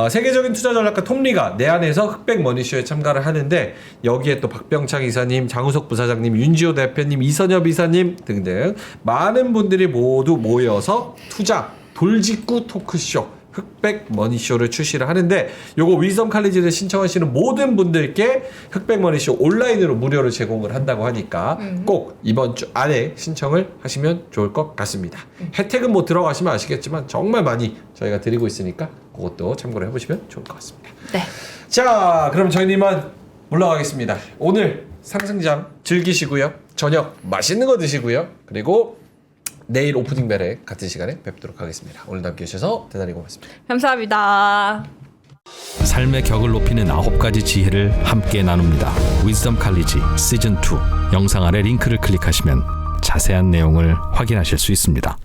B: 세계적인 투자 전략가 톰리가 내한에서 흑백 머니 쇼에 참가를 하는데 여기에 또 박병창 이사님, 장우석 부사장님, 윤지호 대표님, 이선엽 이사님 등등 많은 분들이 모두 모여서 투자 돌직구 토크쇼 흑백 머니쇼를 출시를 하는데 요거 위즈덤 칼리지를 신청하시는 모든 분들께 흑백 머니쇼 온라인으로 무료로 제공을 한다고 하니까 꼭 이번 주 안에 신청을 하시면 좋을 것 같습니다. 혜택은 뭐 들어가시면 아시겠지만 정말 많이 저희가 드리고 있으니까 그것도 참고를 해보시면 좋을 것 같습니다.
C: 네.
B: 자, 그럼 저희는 이만 물러가겠습니다. 오늘 상승장 즐기시고요. 저녁 맛있는 거 드시고요. 그리고 내일 오프닝 벨에 같은 시간에 뵙도록 하겠습니다. 오늘도 함께 해주셔서 대단히 고맙습니다.
C: 감사합니다.
E: 삶의 격을 높이는 9가지 지혜를 함께 나눕니다. 위즈덤 칼리지 시즌 2 영상 아래 링크를 클릭하시면 자세한 내용을 확인하실 수 있습니다.